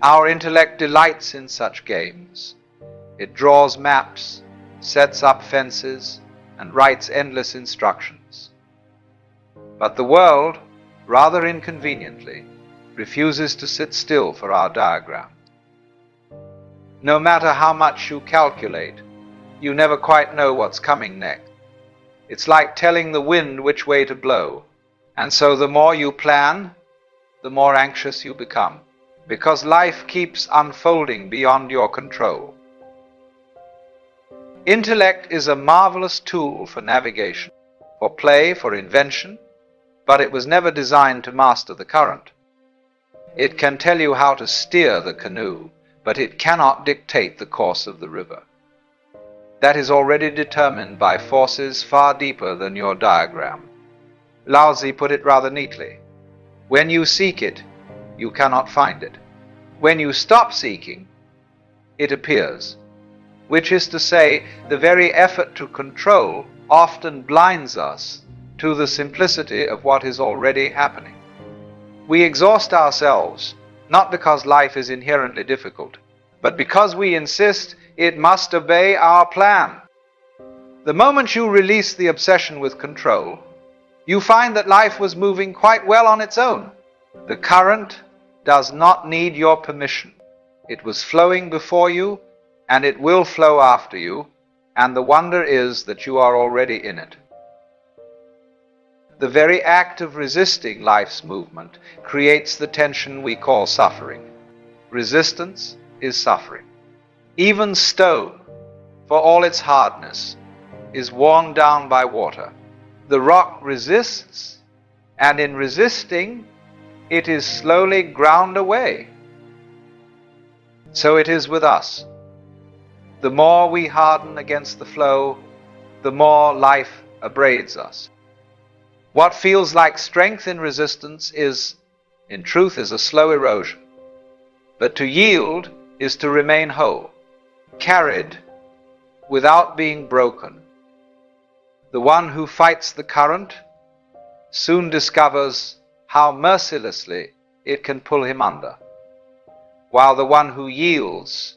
Speaker 2: Our intellect delights in such games. It draws maps, sets up fences, and writes endless instructions. But the world, rather inconveniently, refuses to sit still for our diagram. No matter how much you calculate, you never quite know what's coming next. It's like telling the wind which way to blow, and so the more you plan, the more anxious you become, because life keeps unfolding beyond your control. Intellect is a marvelous tool for navigation, for play, for invention, but it was never designed to master the current. It can tell you how to steer the canoe, but it cannot dictate the course of the river. That is already determined by forces far deeper than your diagram. Lao Tzu put it rather neatly. When you seek it, you cannot find it. When you stop seeking, it appears. Which is to say, the very effort to control often blinds us to the simplicity of what is already happening. We exhaust ourselves, not because life is inherently difficult, but because we insist it must obey our plan. The moment you release the obsession with control, you find that life was moving quite well on its own. The current does not need your permission. It was flowing before you, and it will flow after you, and the wonder is that you are already in it. The very act of resisting life's movement creates the tension we call suffering. Resistance is suffering. Even stone, for all its hardness, is worn down by water. The rock resists, and in resisting, it is slowly ground away. So it is with us. The more we harden against the flow, the more life abrades us. What feels like strength in resistance in truth, is a slow erosion. But to yield is to remain whole, carried without being broken. The one who fights the current soon discovers how mercilessly it can pull him under, while the one who yields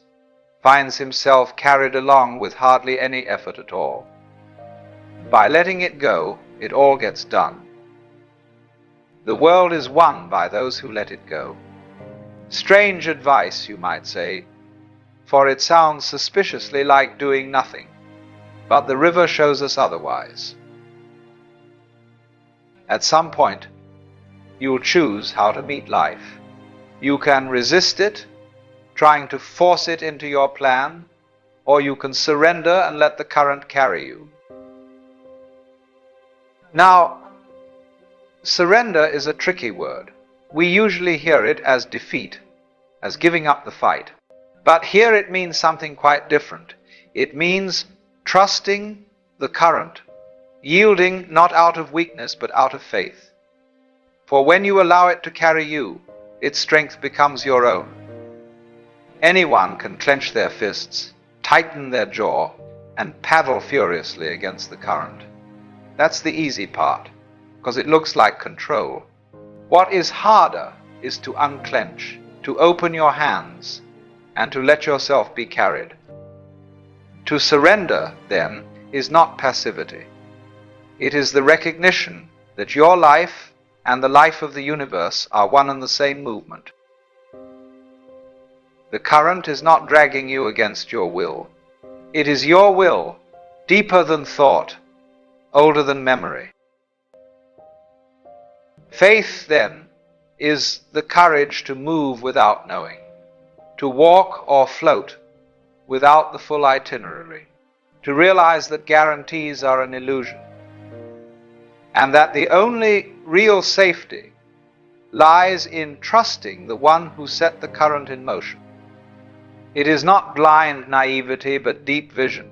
Speaker 2: finds himself carried along with hardly any effort at all. By letting it go, it all gets done. The world is won by those who let it go. Strange advice, you might say, for it sounds suspiciously like doing nothing, but the river shows us otherwise. At some point, you'll choose how to meet life. You can resist it, trying to force it into your plan, or you can surrender and let the current carry you. Now, surrender is a tricky word. We usually hear it as defeat, as giving up the fight. But here it means something quite different. It means trusting the current, yielding not out of weakness but out of faith. For when you allow it to carry you, its strength becomes your own. Anyone can clench their fists, tighten their jaw, and paddle furiously against the current. That's the easy part, because it looks like control. What is harder is to unclench, to open your hands, and to let yourself be carried. To surrender, then, is not passivity. It is the recognition that your life and the life of the universe are one and the same movement. The current is not dragging you against your will. It is your will, deeper than thought, older than memory. Faith, then, is the courage to move without knowing, to walk or float without the full itinerary, to realize that guarantees are an illusion, and that the only real safety lies in trusting the one who set the current in motion. It is not blind naivety, but deep vision,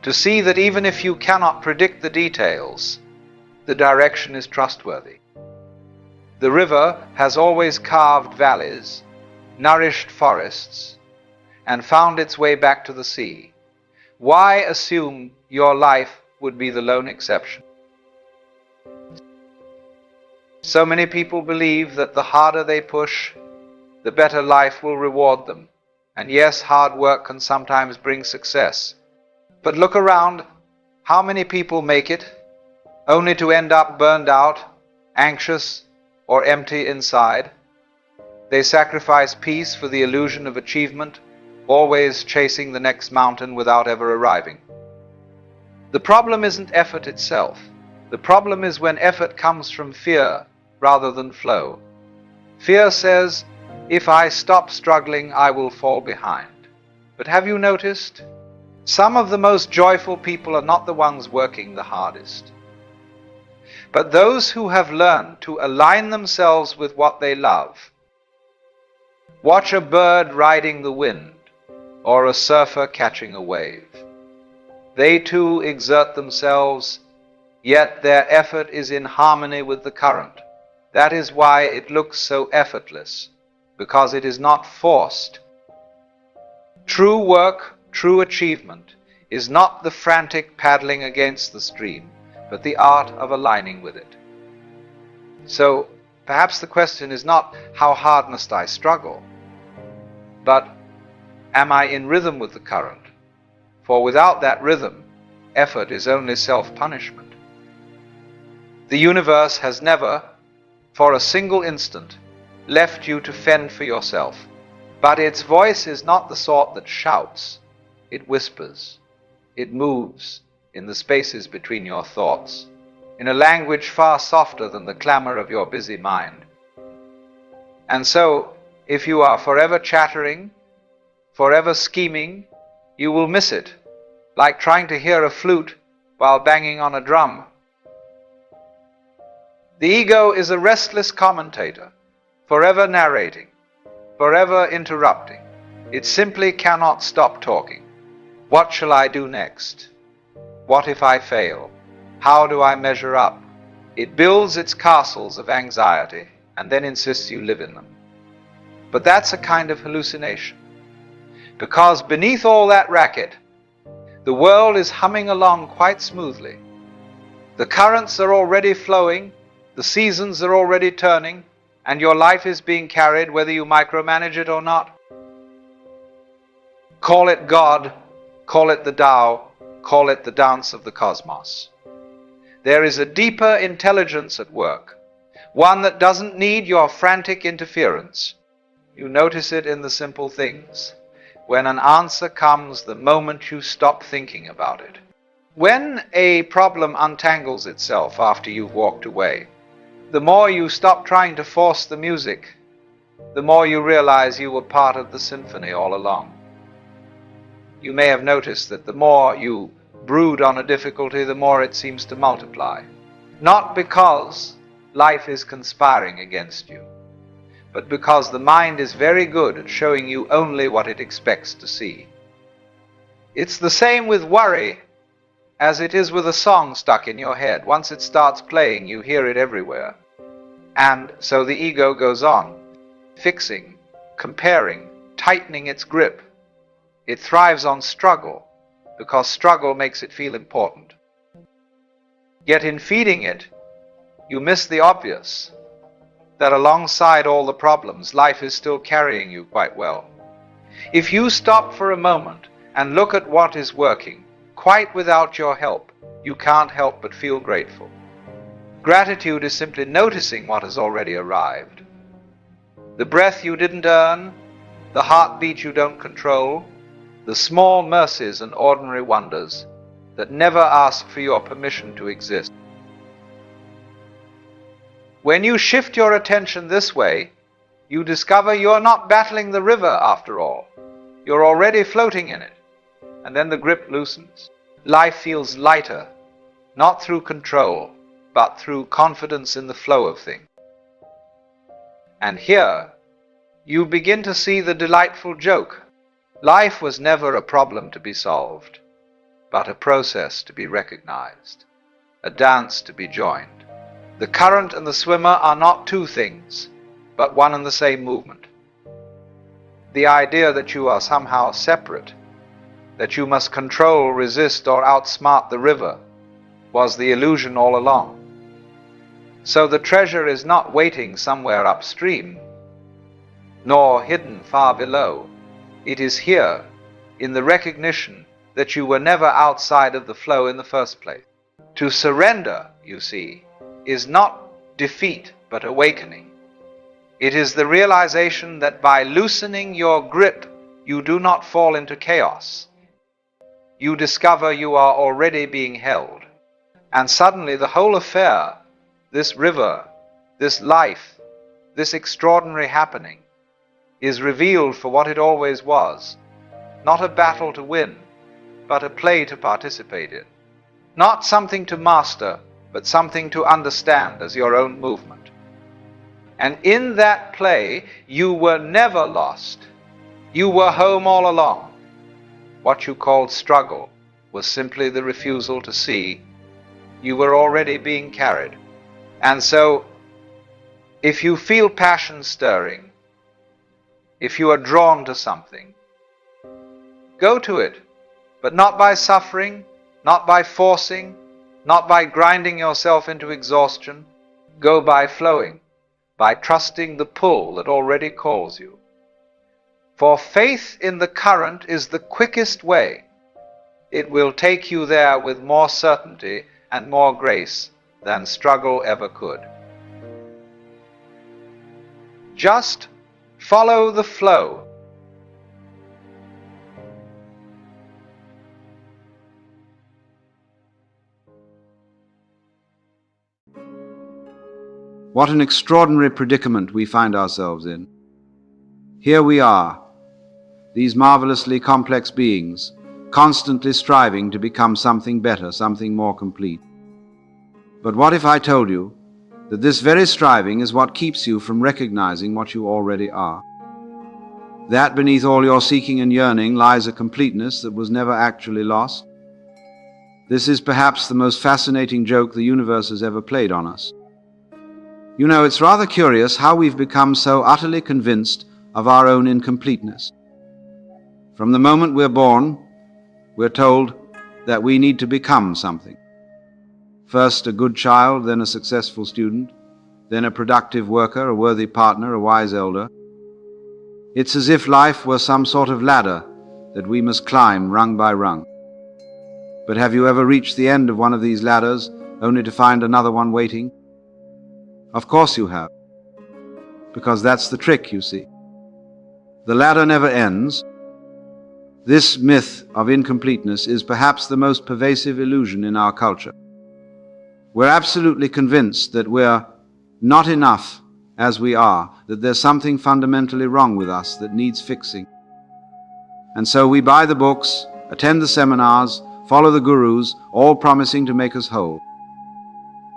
Speaker 2: to see that even if you cannot predict the details, the direction is trustworthy. The river has always carved valleys, nourished forests, and found its way back to the sea. Why assume your life would be the lone exception? So many people believe that the harder they push, the better life will reward them. And yes, hard work can sometimes bring success. But look around, how many people make it, only to end up burned out, anxious, or empty inside? They sacrifice peace for the illusion of achievement, always chasing the next mountain without ever arriving. The problem isn't effort itself. The problem is when effort comes from fear rather than flow. Fear says, if I stop struggling, I will fall behind. But have you noticed? Some of the most joyful people are not the ones working the hardest, but those who have learned to align themselves with what they love. Watch a bird riding the wind, or a surfer catching a wave. They too exert themselves, yet their effort is in harmony with the current. That is why it looks so effortless, because it is not forced. True work, true achievement, is not the frantic paddling against the stream, but the art of aligning with it. So, perhaps the question is not, how hard must I struggle? But, am I in rhythm with the current? For without that rhythm, effort is only self-punishment. The universe has never, for a single instant, left you to fend for yourself. But its voice is not the sort that shouts. It whispers. It moves in the spaces between your thoughts, in a language far softer than the clamor of your busy mind. And so, if you are forever chattering, forever scheming, you will miss it, like trying to hear a flute while banging on a drum. The ego is a restless commentator, forever narrating, forever interrupting. It simply cannot stop talking. What shall I do next? What if I fail? How do I measure up? It builds its castles of anxiety and then insists you live in them. But that's a kind of hallucination, because beneath all that racket, the world is humming along quite smoothly. The currents are already flowing, the seasons are already turning, and your life is being carried whether you micromanage it or not. Call it God, call it the Tao, call it the dance of the cosmos. There is a deeper intelligence at work, one that doesn't need your frantic interference. You notice it in the simple things, when an answer comes the moment you stop thinking about it. When a problem untangles itself after you've walked away, the more you stop trying to force the music, the more you realize you were part of the symphony all along. You may have noticed that the more you brood on a difficulty, the more it seems to multiply. Not because life is conspiring against you, but because the mind is very good at showing you only what it expects to see. It's the same with worry as it is with a song stuck in your head. Once it starts playing, you hear it everywhere. And so the ego goes on, fixing, comparing, tightening its grip. It thrives on struggle, because struggle makes it feel important. Yet in feeding it, you miss the obvious, that alongside all the problems, life is still carrying you quite well. If you stop for a moment and look at what is working, quite without your help, you can't help but feel grateful. Gratitude is simply noticing what has already arrived. The breath you didn't earn, the heartbeat you don't control, the small mercies and ordinary wonders that never ask for your permission to exist. When you shift your attention this way, you discover you're not battling the river after all. You're already floating in it. And then the grip loosens. Life feels lighter, not through control, but through confidence in the flow of things. And here, you begin to see the delightful joke. Life was never a problem to be solved, but a process to be recognized, a dance to be joined. The current and the swimmer are not two things, but one and the same movement. The idea that you are somehow separate, that you must control, resist, or outsmart the river, was the illusion all along. So the treasure is not waiting somewhere upstream, nor hidden far below. It is here, in the recognition that you were never outside of the flow in the first place. To surrender, you see, is not defeat, but awakening. It is the realization that by loosening your grip, you do not fall into chaos. You discover you are already being held. And suddenly the whole affair, this river, this life, this extraordinary happening, is revealed for what it always was. Not a battle to win, but a play to participate in. Not something to master, but something to understand as your own movement. And in that play, you were never lost. You were home all along. What you called struggle was simply the refusal to see you were already being carried. And so, if you feel passion stirring, if you are drawn to something, go to it, but not by suffering, not by forcing, not by grinding yourself into exhaustion. Go by flowing, by trusting the pull that already calls you. For faith in the current is the quickest way. It will take you there with more certainty and more grace than struggle ever could. Just follow the flow.
Speaker 1: What an extraordinary predicament we find ourselves in. Here we are, these marvelously complex beings, constantly striving to become something better, something more complete. But what if I told you that this very striving is what keeps you from recognizing what you already are? That beneath all your seeking and yearning lies a completeness that was never actually lost? This is perhaps the most fascinating joke the universe has ever played on us. You know, it's rather curious how we've become so utterly convinced of our own incompleteness. From the moment we're born, we're told that we need to become something. First a good child, then a successful student, then a productive worker, a worthy partner, a wise elder. It's as if life were some sort of ladder that we must climb rung by rung. But have you ever reached the end of one of these ladders only to find another one waiting? Of course you have, because that's the trick, you see. The ladder never ends. This myth of incompleteness is perhaps the most pervasive illusion in our culture. We're absolutely convinced that we're not enough as we are, that there's something fundamentally wrong with us that needs fixing. And so we buy the books, attend the seminars, follow the gurus, all promising to make us whole.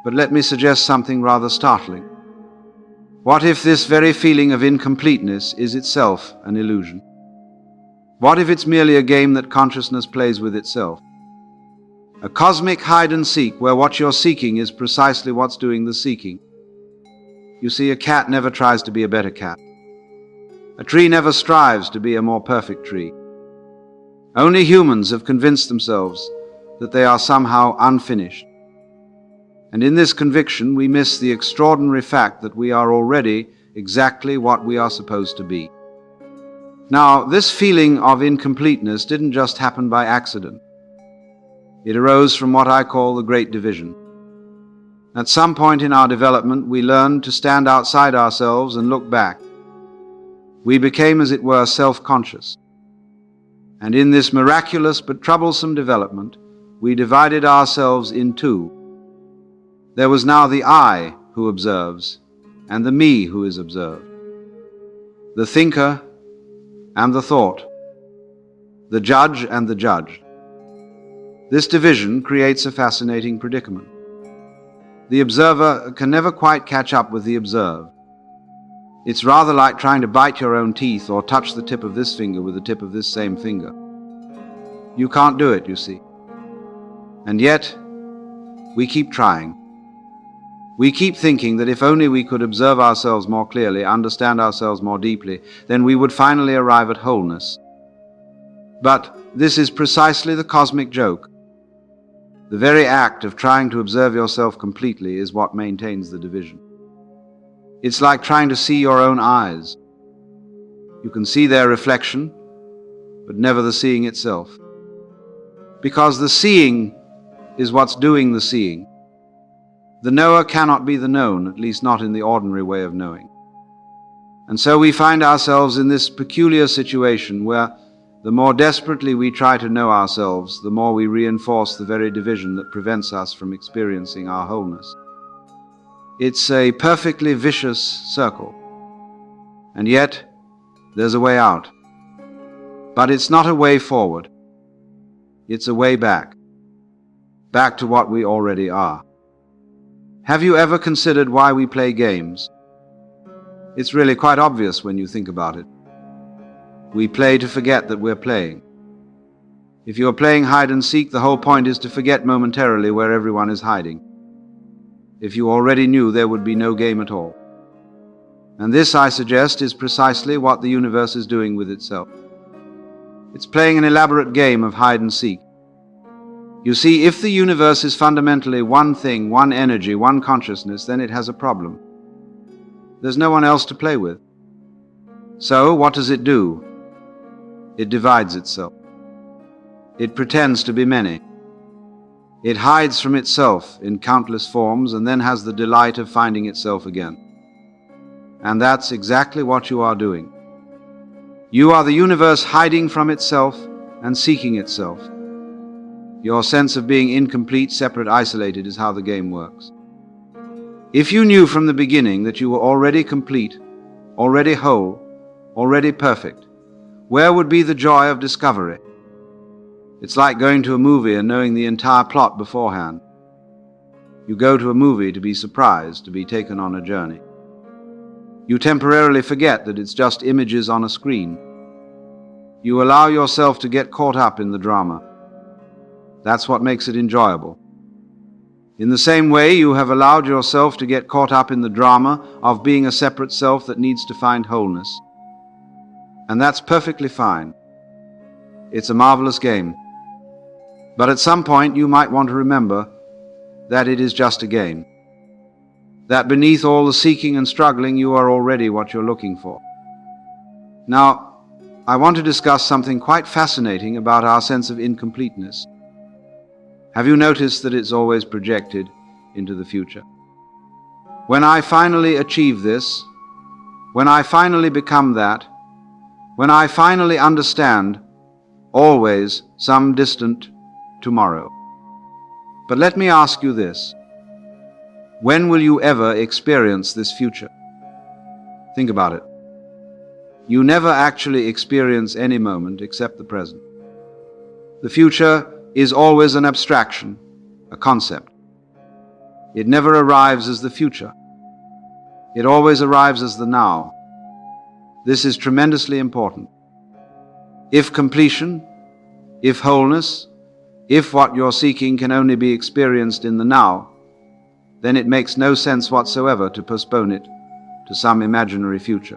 Speaker 1: But let me suggest something rather startling. What if this very feeling of incompleteness is itself an illusion? What if it's merely a game that consciousness plays with itself? A cosmic hide and seek where what you're seeking is precisely what's doing the seeking. You see, a cat never tries to be a better cat. A tree never strives to be a more perfect tree. Only humans have convinced themselves that they are somehow unfinished. And in this conviction, we miss the extraordinary fact that we are already exactly what we are supposed to be. Now, this feeling of incompleteness didn't just happen by accident. It arose from what I call the Great Division. At some point in our development, we learned to stand outside ourselves and look back. We became, as it were, self-conscious. And in this miraculous but troublesome development, we divided ourselves in two. There was now the I who observes, and the me who is observed. The thinker and the thought. The judge and the judged. This division creates a fascinating predicament. The observer can never quite catch up with the observed. It's rather like trying to bite your own teeth or touch the tip of this finger with the tip of this same finger. You can't do it, you see. And yet, we keep trying. We keep thinking that if only we could observe ourselves more clearly, understand ourselves more deeply, then we would finally arrive at wholeness. But this is precisely the cosmic joke. The very act of trying to observe yourself completely is what maintains the division. It's like trying to see your own eyes. You can see their reflection, but never the seeing itself. Because the seeing is what's doing the seeing. The knower cannot be the known, at least not in the ordinary way of knowing. And so we find ourselves in this peculiar situation where the more desperately we try to know ourselves, the more we reinforce the very division that prevents us from experiencing our wholeness. It's a perfectly vicious circle. And yet, there's a way out. But it's not a way forward. It's a way back. Back to what we already are. Have you ever considered why we play games? It's really quite obvious when you think about it. We play to forget that we're playing. If you're playing hide and seek, the whole point is to forget momentarily where everyone is hiding. If you already knew, there would be no game at all. And this, I suggest, is precisely what the universe is doing with itself. It's playing an elaborate game of hide and seek. You see, if the universe is fundamentally one thing, one energy, one consciousness, then it has a problem. There's no one else to play with. So, what does it do? It divides itself. It pretends to be many. It hides from itself in countless forms and then has the delight of finding itself again. And that's exactly what you are doing. You are the universe hiding from itself and seeking itself. Your sense of being incomplete, separate, isolated is how the game works. If you knew from the beginning that you were already complete, already whole, already perfect, where would be the joy of discovery? It's like going to a movie and knowing the entire plot beforehand. You go to a movie to be surprised, to be taken on a journey. You temporarily forget that it's just images on a screen. You allow yourself to get caught up in the drama. That's what makes it enjoyable. In the same way, you have allowed yourself to get caught up in the drama of being a separate self that needs to find wholeness. And that's perfectly fine. It's a marvelous game. But at some point you might want to remember that it is just a game. That beneath all the seeking and struggling, you are already what you're looking for. Now, I want to discuss something quite fascinating about our sense of incompleteness. Have you noticed that it's always projected into the future? When I finally achieve this, when I finally become that, when I finally understand, always some distant tomorrow. But let me ask you this. When will you ever experience this future? Think about it. You never actually experience any moment except the present. The future is always an abstraction, a concept. It never arrives as the future. It always arrives as the now. This is tremendously important. If completion, if wholeness, if what you're seeking can only be experienced in the now, then it makes no sense whatsoever to postpone it to some imaginary future.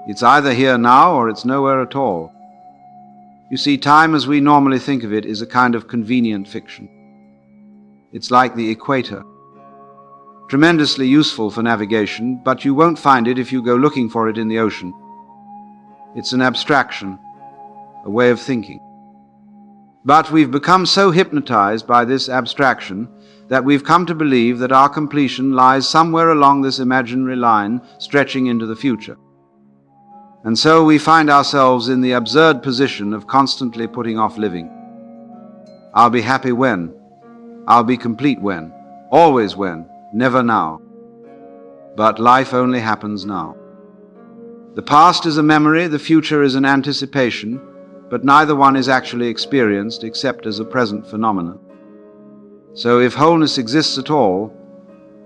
Speaker 1: It's either here now or it's nowhere at all. You see, time as we normally think of it is a kind of convenient fiction. It's like the equator. Tremendously useful for navigation, but you won't find it if you go looking for it in the ocean. It's an abstraction, a way of thinking. But we've become so hypnotized by this abstraction that we've come to believe that our completion lies somewhere along this imaginary line stretching into the future. And so we find ourselves in the absurd position of constantly putting off living. I'll be happy when. I'll be complete when. Always when. Never now. But life only happens now. The past is a memory, the future is an anticipation, but neither one is actually experienced except as a present phenomenon. So if wholeness exists at all,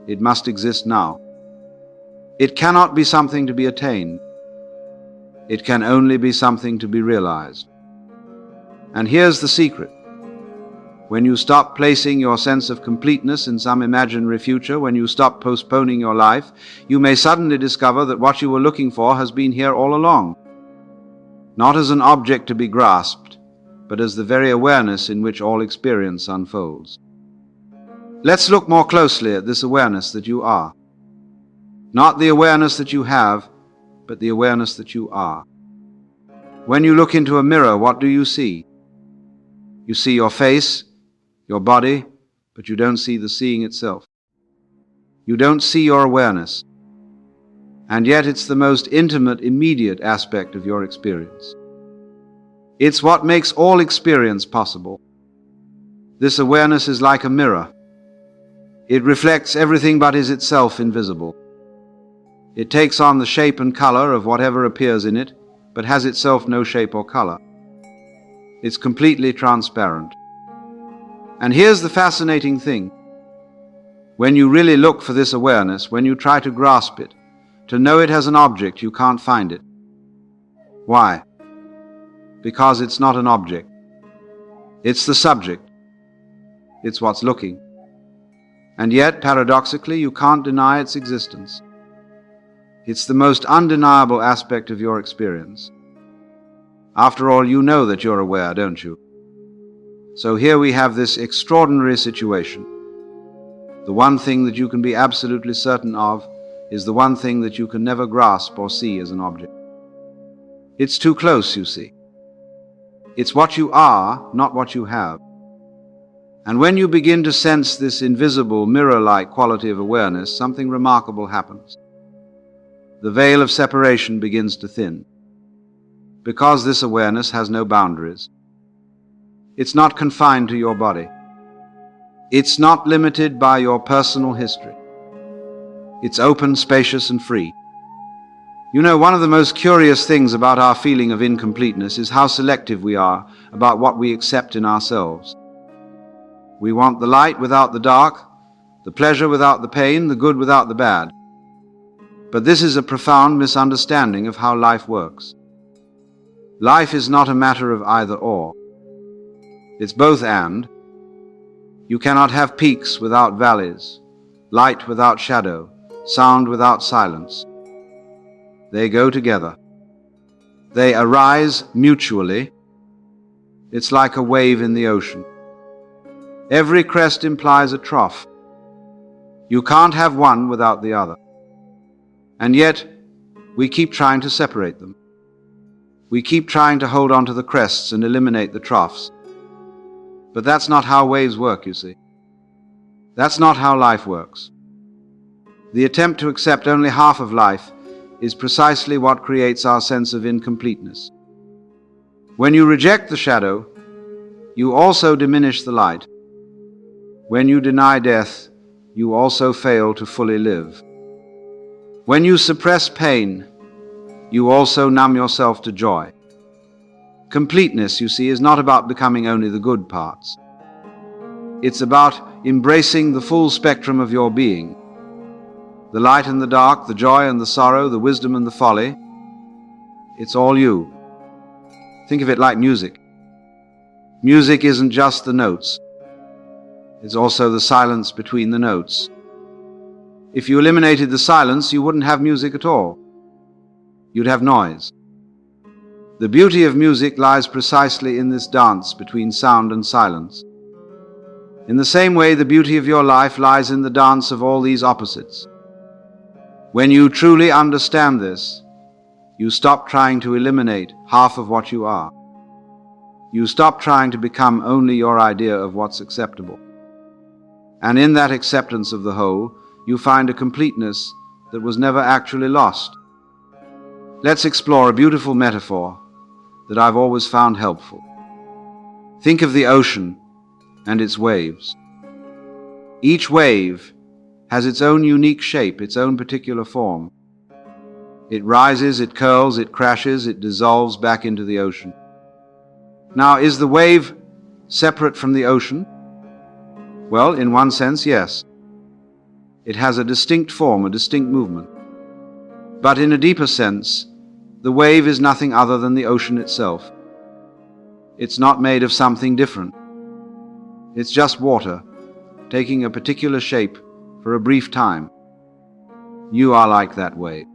Speaker 1: it must exist now. It cannot be something to be attained. It can only be something to be realized. And here's the secret. When you stop placing your sense of completeness in some imaginary future, when you stop postponing your life, you may suddenly discover that what you were looking for has been here all along. Not as an object to be grasped, but as the very awareness in which all experience unfolds. Let's look more closely at this awareness that you are. Not the awareness that you have, but the awareness that you are. When you look into a mirror, what do you see? You see your face, your body, but you don't see the seeing itself. You don't see your awareness. And yet it's the most intimate, immediate aspect of your experience. It's what makes all experience possible. This awareness is like a mirror. It reflects everything but is itself invisible. It takes on the shape and color of whatever appears in it, but has itself no shape or color. It's completely transparent. And here's the fascinating thing. When you really look for this awareness, when you try to grasp it, to know it as an object, you can't find it. Why? Because it's not an object. It's the subject. It's what's looking. And yet, paradoxically, you can't deny its existence. It's the most undeniable aspect of your experience. After all, you know that you're aware, don't you? So here we have this extraordinary situation. The one thing that you can be absolutely certain of is the one thing that you can never grasp or see as an object. It's too close, you see. It's what you are, not what you have. And when you begin to sense this invisible, mirror-like quality of awareness, something remarkable happens. The veil of separation begins to thin. Because this awareness has no boundaries. It's not confined to your body. It's not limited by your personal history. It's open, spacious, and free. You know, one of the most curious things about our feeling of incompleteness is how selective we are about what we accept in ourselves. We want the light without the dark, the pleasure without the pain, the good without the bad. But this is a profound misunderstanding of how life works. Life is not a matter of either or. It's both and. You cannot have peaks without valleys, light without shadow, sound without silence. They go together. They arise mutually. It's like a wave in the ocean. Every crest implies a trough. You can't have one without the other. And yet, we keep trying to separate them. We keep trying to hold on to the crests and eliminate the troughs. But that's not how waves work, you see. That's not how life works. The attempt to accept only half of life is precisely what creates our sense of incompleteness. When you reject the shadow, you also diminish the light. When you deny death, you also fail to fully live. When you suppress pain, you also numb yourself to joy. Completeness, you see, is not about becoming only the good parts. It's about embracing the full spectrum of your being. The light and the dark, the joy and the sorrow, the wisdom and the folly. It's all you. Think of it like music. Music isn't just the notes. It's also the silence between the notes. If you eliminated the silence, you wouldn't have music at all. You'd have noise. The beauty of music lies precisely in this dance between sound and silence. In the same way, the beauty of your life lies in the dance of all these opposites. When you truly understand this, you stop trying to eliminate half of what you are. You stop trying to become only your idea of what's acceptable. And in that acceptance of the whole, you find a completeness that was never actually lost. Let's explore a beautiful metaphor that I've always found helpful. Think of the ocean and its waves. Each wave has its own unique shape, its own particular form. It rises, it curls, it crashes, it dissolves back into the ocean. Now, is the wave separate from the ocean? Well, in one sense, yes. It has a distinct form, a distinct movement. But in a deeper sense, the wave is nothing other than the ocean itself. It's not made of something different. It's just water, taking a particular shape for a brief time. You are like that wave.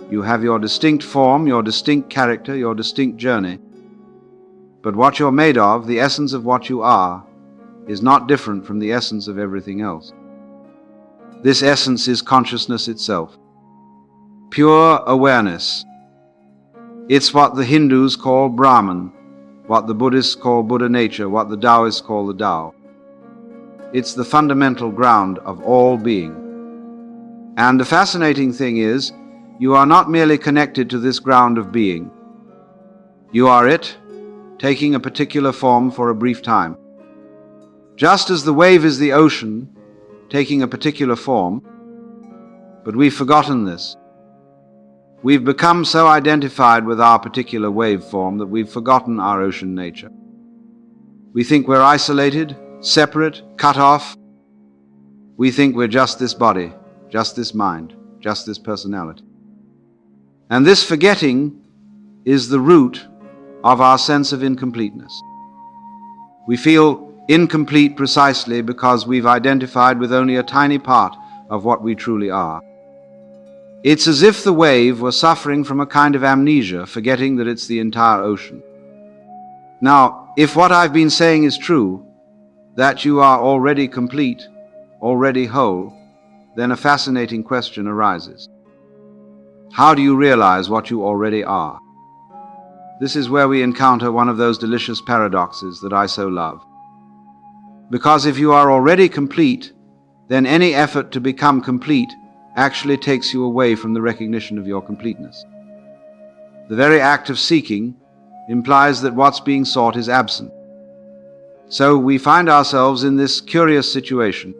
Speaker 1: You have your distinct form, your distinct character, your distinct journey. But what you're made of, the essence of what you are, is not different from the essence of everything else. This essence is consciousness itself. Pure awareness. It's what the Hindus call Brahman, what the Buddhists call Buddha nature, what the Taoists call the Tao. It's the fundamental ground of all being. And the fascinating thing is, you are not merely connected to this ground of being. You are it, taking a particular form for a brief time. Just as the wave is the ocean, taking a particular form, but we've forgotten this. We've become so identified with our particular wave form that we've forgotten our ocean nature. We think we're isolated, separate, cut off. We think we're just this body, just this mind, just this personality. And this forgetting is the root of our sense of incompleteness. We feel incomplete precisely because we've identified with only a tiny part of what we truly are. It's as if the wave were suffering from a kind of amnesia, forgetting that it's the entire ocean. Now, if what I've been saying is true, that you are already complete, already whole, then a fascinating question arises. How do you realize what you already are? This is where we encounter one of those delicious paradoxes that I so love. Because if you are already complete, then any effort to become complete actually takes you away from the recognition of your completeness. The very act of seeking implies that what's being sought is absent. So we find ourselves in this curious situation.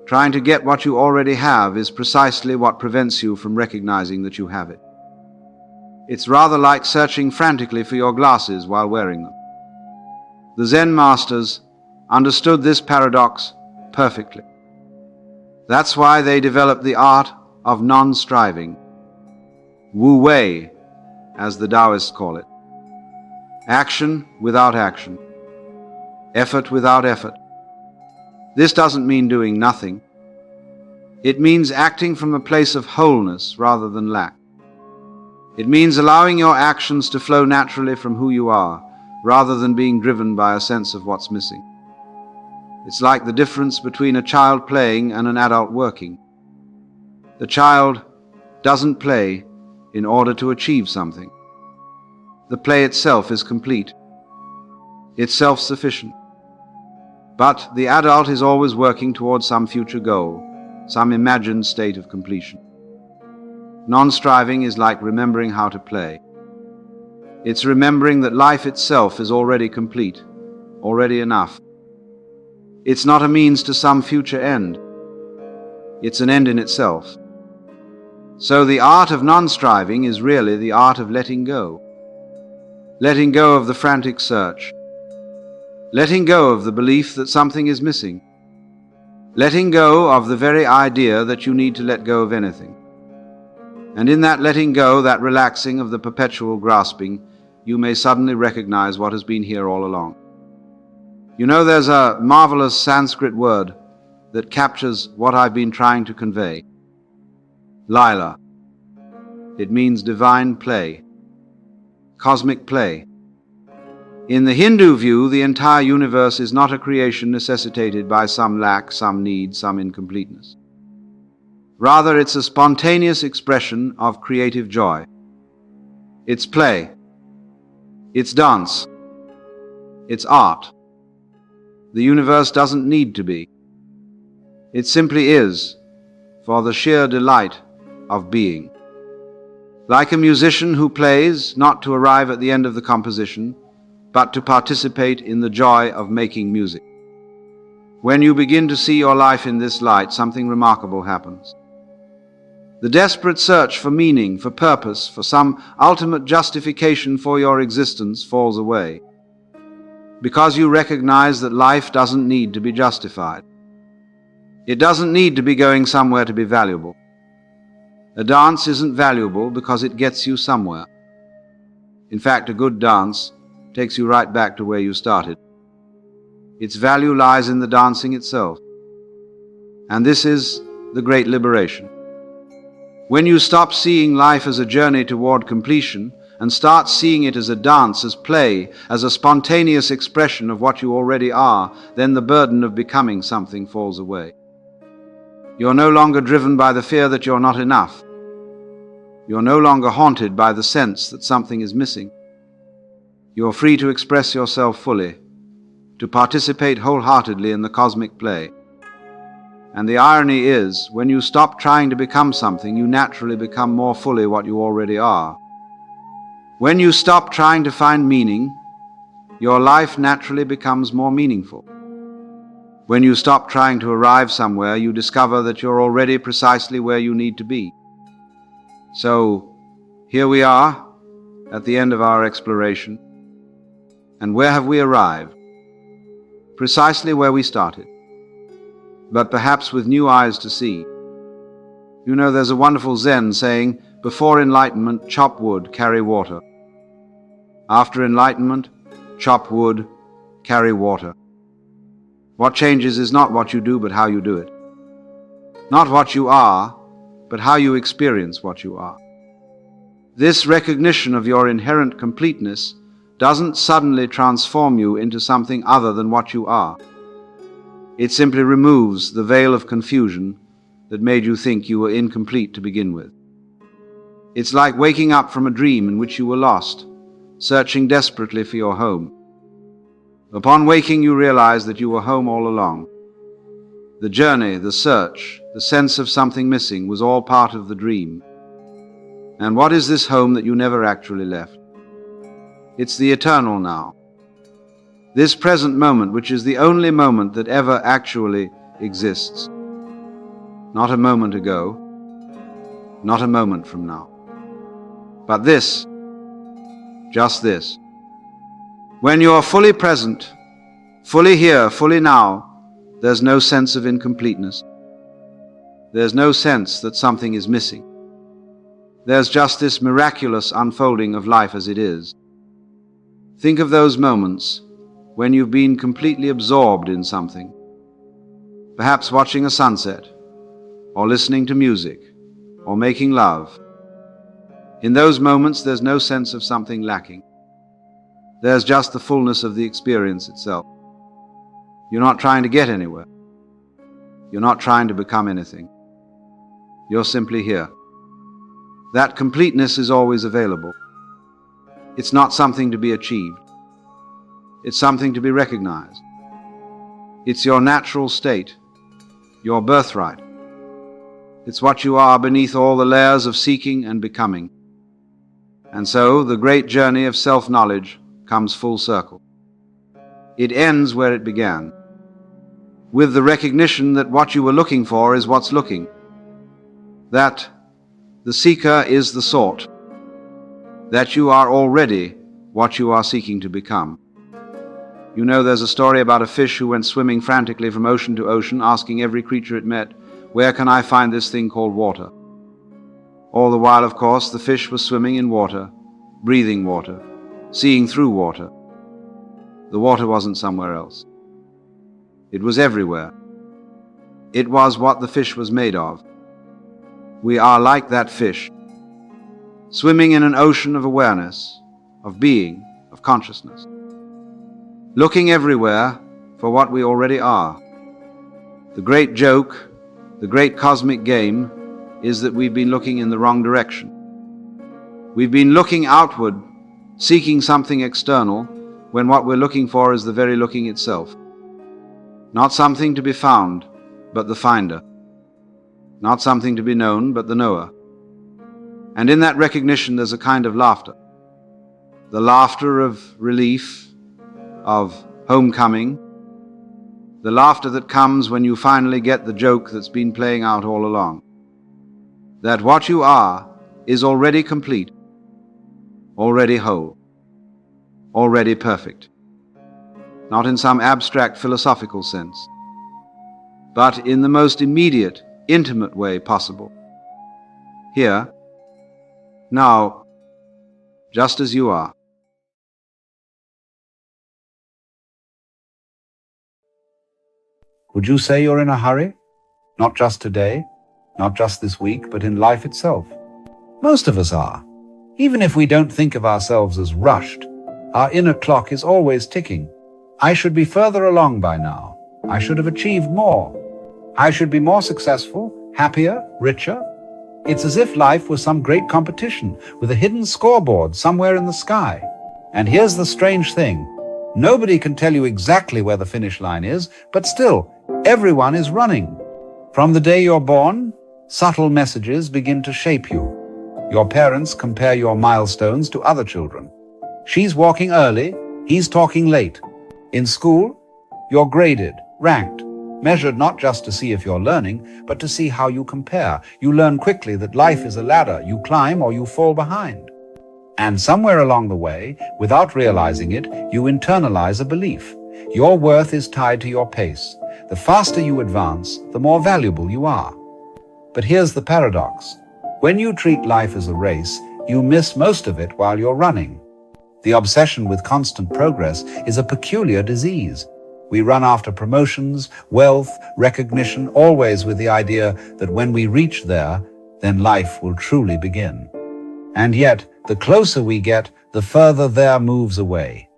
Speaker 1: Trying to get what you already have is precisely what prevents you from recognizing that you have it. It's rather like searching frantically for your glasses while wearing them. The Zen masters understood this paradox perfectly. That's why they developed the art of non-striving, Wu Wei, as the Taoists call it. Action without action, effort without effort. This doesn't mean doing nothing. It means acting from a place of wholeness rather than lack. It means allowing your actions to flow naturally from who you are, rather than being driven by a sense of what's missing. It's like the difference between a child playing and an adult working. The child doesn't play in order to achieve something. The play itself is complete. It's self-sufficient. But the adult is always working towards some future goal, some imagined state of completion. Non-striving is like remembering how to play. It's remembering that life itself is already complete, already enough. It's not a means to some future end. It's an end in itself. So the art of non-striving is really the art of letting go. Letting go of the frantic search. Letting go of the belief that something is missing. Letting go of the very idea that you need to let go of anything. And in that letting go, that relaxing of the perpetual grasping, you may suddenly recognize what has been here all along. You know, there's a marvelous Sanskrit word that captures what I've been trying to convey. Lila. It means divine play, cosmic play. In the Hindu view, the entire universe is not a creation necessitated by some lack, some need, some incompleteness. Rather, it's a spontaneous expression of creative joy. It's play. It's dance. It's art. The universe doesn't need to be. It simply is, for the sheer delight of being. Like a musician who plays not to arrive at the end of the composition, but to participate in the joy of making music. When you begin to see your life in this light, something remarkable happens. The desperate search for meaning, for purpose, for some ultimate justification for your existence falls away, because you recognize that life doesn't need to be justified. It doesn't need to be going somewhere to be valuable. A dance isn't valuable because it gets you somewhere. In fact, a good dance takes you right back to where you started. Its value lies in the dancing itself. And this is the great liberation. When you stop seeing life as a journey toward completion and start seeing it as a dance, as play, as a spontaneous expression of what you already are, then the burden of becoming something falls away. You're no longer driven by the fear that you're not enough. You're no longer haunted by the sense that something is missing. You're free to express yourself fully, to participate wholeheartedly in the cosmic play. And the irony is, when you stop trying to become something, you naturally become more fully what you already are. When you stop trying to find meaning, your life naturally becomes more meaningful. When you stop trying to arrive somewhere, you discover that you're already precisely where you need to be. So, here we are, at the end of our exploration. And where have we arrived? Precisely where we started, but perhaps with new eyes to see. You know, there's a wonderful Zen saying, before enlightenment, chop wood, carry water. After enlightenment, chop wood, carry water. What changes is not what you do, but how you do it. Not what you are, but how you experience what you are. This recognition of your inherent completeness doesn't suddenly transform you into something other than what you are. It simply removes the veil of confusion that made you think you were incomplete to begin with. It's like waking up from a dream in which you were lost, searching desperately for your home. Upon waking, you realize that you were home all along. The journey, the search, the sense of something missing was all part of the dream. And what is this home that you never actually left? It's the eternal now. This present moment, which is the only moment that ever actually exists. Not a moment ago, not a moment from now. But this, just this. When you are fully present, fully here, fully now, there's no sense of incompleteness. There's no sense that something is missing. There's just this miraculous unfolding of life as it is. Think of those moments when you've been completely absorbed in something, perhaps watching a sunset, or listening to music, or making love. In those moments, there's no sense of something lacking. There's just the fullness of the experience itself. You're not trying to get anywhere. You're not trying to become anything. You're simply here. That completeness is always available. It's not something to be achieved. It's something to be recognized. It's your natural state, your birthright. It's what you are beneath all the layers of seeking and becoming. And so the great journey of self-knowledge comes full circle. It ends where it began, with the recognition that what you were looking for is what's looking, that the seeker is the sought, that you are already what you are seeking to become. You know, there's a story about a fish who went swimming frantically from ocean to ocean, asking every creature it met, "Where can I find this thing called water?" All the while, of course, the fish was swimming in water, breathing water, seeing through water. The water wasn't somewhere else. It was everywhere. It was what the fish was made of. We are like that fish, swimming in an ocean of awareness, of being, of consciousness, looking everywhere for what we already are. The great joke, the great cosmic game, is that we've been looking in the wrong direction. We've been looking outward, seeking something external, when what we're looking for is the very looking itself. Not something to be found, but the finder. Not something to be known, but the knower. And in that recognition there's a kind of laughter. The laughter of relief, of homecoming. The laughter that comes when you finally get the joke that's been playing out all along. That what you are is already complete, already whole, already perfect. Not in some abstract philosophical sense, but in the most immediate, intimate way possible. Here, now, just as you are.
Speaker 3: Would you say you're in a hurry? Not just today, not just this week, but in life itself. Most of us are. Even if we don't think of ourselves as rushed, our inner clock is always ticking. I should be further along by now. I should have achieved more. I should be more successful, happier, richer. It's as if life was some great competition with a hidden scoreboard somewhere in the sky. And here's the strange thing. Nobody can tell you exactly where the finish line is, but still, everyone is running. From the day you're born, subtle messages begin to shape you. Your parents compare your milestones to other children. She's walking early, he's talking late. In school, you're graded, ranked, measured not just to see if you're learning, but to see how you compare. You learn quickly that life is a ladder. You climb or you fall behind. And somewhere along the way, without realizing it, you internalize a belief. Your worth is tied to your pace. The faster you advance, the more valuable you are. But here's the paradox. When you treat life as a race, you miss most of it while you're running. The obsession with constant progress is a peculiar disease. We run after promotions, wealth, recognition, always with the idea that when we reach there, then life will truly begin. And yet, the closer we get, the further there moves away.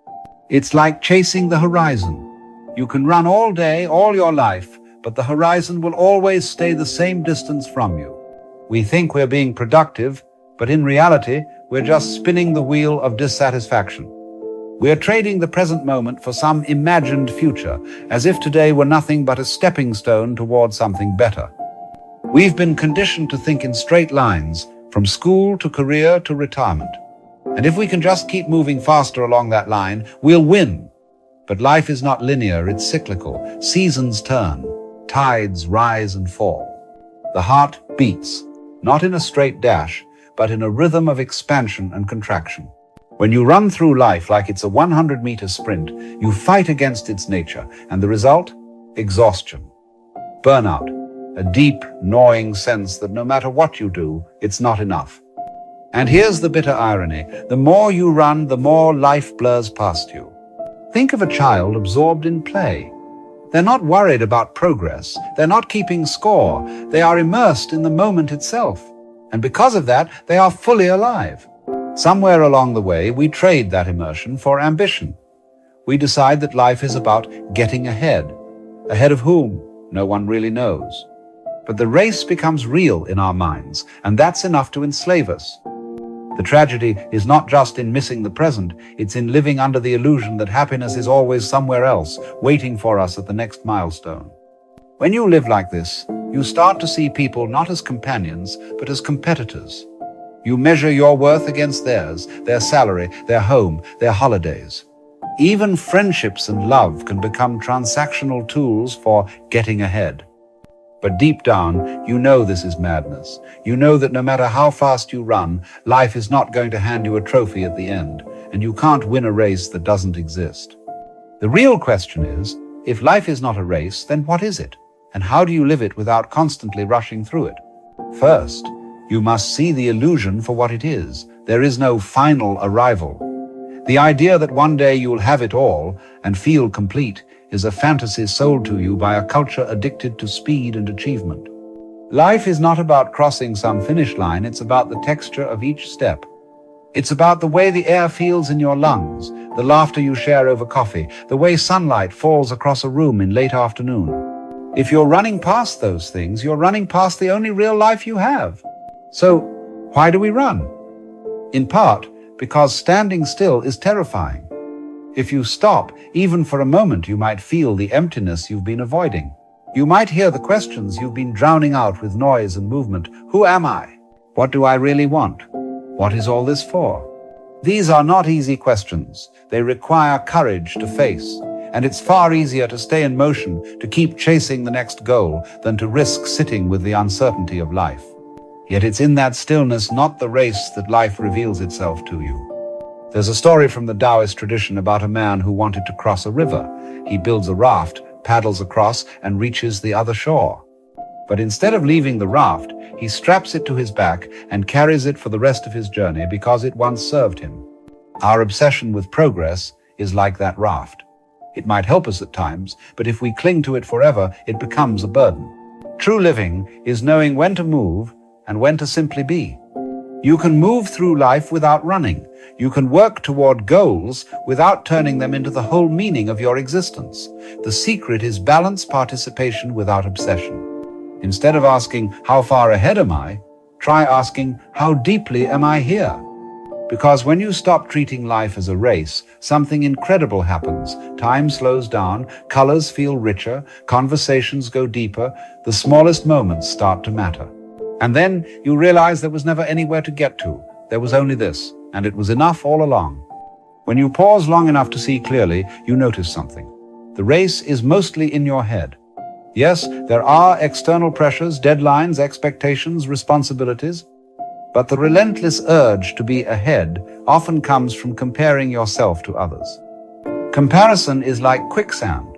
Speaker 3: It's like chasing the horizon. You can run all day, all your life, but the horizon will always stay the same distance from you. We think we're being productive, but in reality, we're just spinning the wheel of dissatisfaction. We're trading the present moment for some imagined future, as if today were nothing but a stepping stone towards something better. We've been conditioned to think in straight lines, from school to career to retirement. And if we can just keep moving faster along that line, we'll win. But life is not linear, it's cyclical. Seasons turn, tides rise and fall. The heart beats, not in a straight dash, but in a rhythm of expansion and contraction. When you run through life like it's a 100-meter sprint, you fight against its nature, and the result? Exhaustion. Burnout. A deep, gnawing sense that no matter what you do, it's not enough. And here's the bitter irony. The more you run, the more life blurs past you. Think of a child absorbed in play. They're not worried about progress. They're not keeping score. They are immersed in the moment itself. And because of that, they are fully alive. Somewhere along the way, we trade that immersion for ambition. We decide that life is about getting ahead. Ahead of whom? No one really knows. But the race becomes real in our minds, and that's enough to enslave us. The tragedy is not just in missing the present, it's in living under the illusion that happiness is always somewhere else, waiting for us at the next milestone. When you live like this, you start to see people not as companions, but as competitors. You measure your worth against theirs, their salary, their home, their holidays. Even friendships and love can become transactional tools for getting ahead. But deep down, you know this is madness. You know that no matter how fast you run, life is not going to hand you a trophy at the end, and you can't win a race that doesn't exist. The real question is, if life is not a race, then what is it? And how do you live it without constantly rushing through it? First, you must see the illusion for what it is. There is no final arrival. The idea that one day you'll have it all and feel complete is a fantasy sold to you by a culture addicted to speed and achievement. Life is not about crossing some finish line, it's about the texture of each step. It's about the way the air feels in your lungs, the laughter you share over coffee, the way sunlight falls across a room in late afternoon. If you're running past those things, you're running past the only real life you have. So, why do we run? In part, because standing still is terrifying. If you stop, even for a moment, you might feel the emptiness you've been avoiding. You might hear the questions you've been drowning out with noise and movement. Who am I? What do I really want? What is all this for? These are not easy questions. They require courage to face. And it's far easier to stay in motion, to keep chasing the next goal, than to risk sitting with the uncertainty of life. Yet it's in that stillness, not the race, that life reveals itself to you. There's a story from the Taoist tradition about a man who wanted to cross a river. He builds a raft, paddles across, and reaches the other shore. But instead of leaving the raft, he straps it to his back and carries it for the rest of his journey because it once served him. Our obsession with progress is like that raft. It might help us at times, but if we cling to it forever, it becomes a burden. True living is knowing when to move and when to simply be. You can move through life without running. You can work toward goals without turning them into the whole meaning of your existence. The secret is balanced participation without obsession. Instead of asking, how far ahead am I? Try asking, how deeply am I here? Because when you stop treating life as a race, something incredible happens. Time slows down, colors feel richer, conversations go deeper, the smallest moments start to matter. And then you realize there was never anywhere to get to. There was only this, and it was enough all along. When you pause long enough to see clearly, you notice something. The race is mostly in your head. Yes, there are external pressures, deadlines, expectations, responsibilities, but the relentless urge to be ahead often comes from comparing yourself to others. Comparison is like quicksand.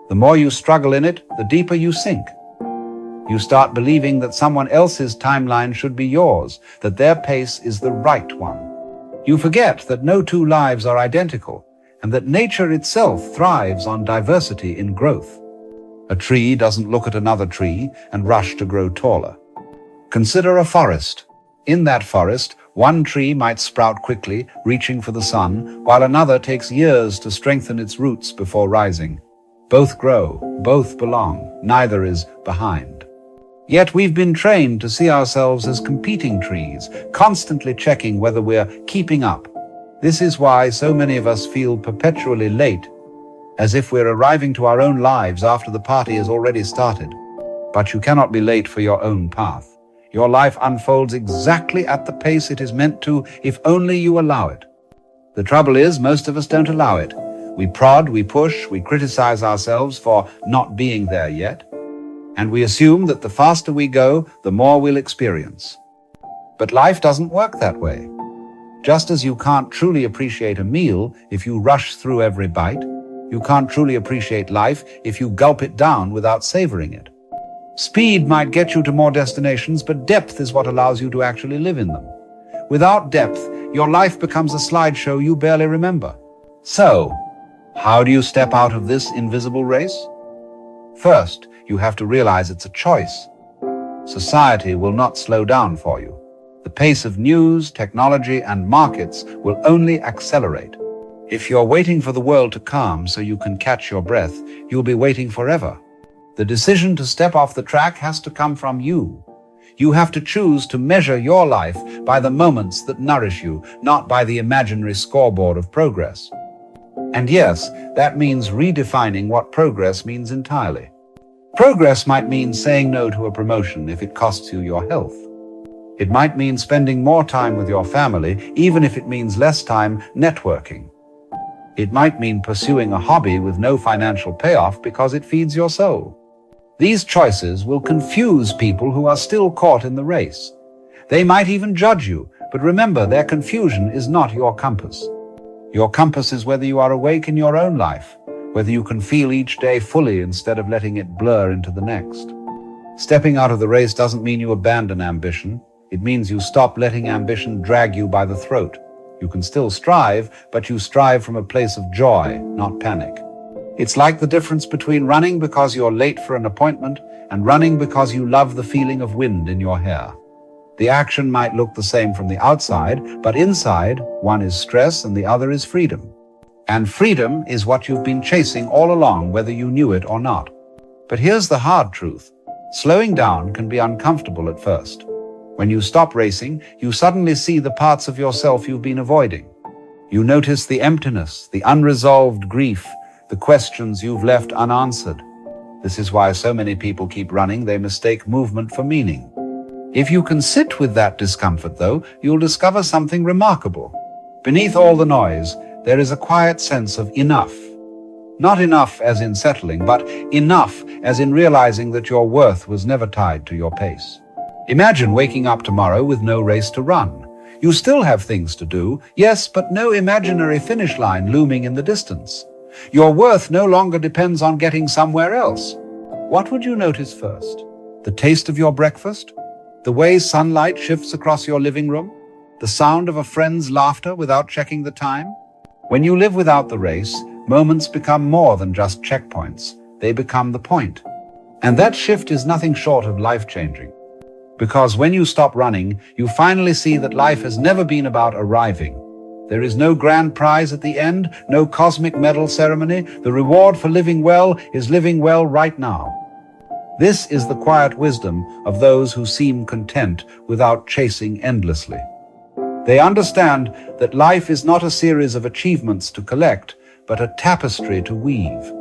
Speaker 3: The more you struggle in it, the deeper you sink. You start believing that someone else's timeline should be yours, that their pace is the right one. You forget that no two lives are identical, and that nature itself thrives on diversity in growth. A tree doesn't look at another tree and rush to grow taller. Consider a forest. In that forest, one tree might sprout quickly, reaching for the sun, while another takes years to strengthen its roots before rising. Both grow, both belong, neither is behind. Yet we've been trained to see ourselves as competing trees, constantly checking whether we're keeping up. This is why so many of us feel perpetually late, as if we're arriving to our own lives after the party has already started. But you cannot be late for your own path. Your life unfolds exactly at the pace it is meant to, if only you allow it. The trouble is, most of us don't allow it. We prod, we push, we criticize ourselves for not being there yet, and we assume that the faster we go, the more we'll experience. But life doesn't work that way. Just as you can't truly appreciate a meal if you rush through every bite, you can't truly appreciate life if you gulp it down without savoring it. Speed might get you to more destinations, but depth is what allows you to actually live in them. Without depth, your life becomes a slideshow you barely remember. So, how do you step out of this invisible race? First, you have to realize it's a choice. Society will not slow down for you. The pace of news, technology, and markets will only accelerate. If you're waiting for the world to calm so you can catch your breath, you'll be waiting forever. The decision to step off the track has to come from you. You have to choose to measure your life by the moments that nourish you, not by the imaginary scoreboard of progress. And yes, that means redefining what progress means entirely. Progress might mean saying no to a promotion if it costs you your health. It might mean spending more time with your family, even if it means less time networking. It might mean pursuing a hobby with no financial payoff because it feeds your soul. These choices will confuse people who are still caught in the race. They might even judge you, but remember, their confusion is not your compass. Your compass is whether you are awake in your own life, whether you can feel each day fully instead of letting it blur into the next. Stepping out of the race doesn't mean you abandon ambition. It means you stop letting ambition drag you by the throat. You can still strive, but you strive from a place of joy, not panic. It's like the difference between running because you're late for an appointment and running because you love the feeling of wind in your hair. The action might look the same from the outside, but inside, one is stress and the other is freedom. And freedom is what you've been chasing all along, whether you knew it or not. But here's the hard truth. Slowing down can be uncomfortable at first. When you stop racing, you suddenly see the parts of yourself you've been avoiding. You notice the emptiness, the unresolved grief, the questions you've left unanswered. This is why so many people keep running. They mistake movement for meaning. If you can sit with that discomfort, though, you'll discover something remarkable. Beneath all the noise, there is a quiet sense of enough. Not enough as in settling, but enough as in realizing that your worth was never tied to your pace. Imagine waking up tomorrow with no race to run. You still have things to do, yes, but no imaginary finish line looming in the distance. Your worth no longer depends on getting somewhere else. What would you notice first? The taste of your breakfast? The way sunlight shifts across your living room? The sound of a friend's laughter without checking the time? When you live without the race, moments become more than just checkpoints. They become the point. And that shift is nothing short of life-changing. Because when you stop running, you finally see that life has never been about arriving. There is no grand prize at the end, no cosmic medal ceremony. The reward for living well is living well right now. This is the quiet wisdom of those who seem content without chasing endlessly. They understand that life is not a series of achievements to collect, but a tapestry to weave.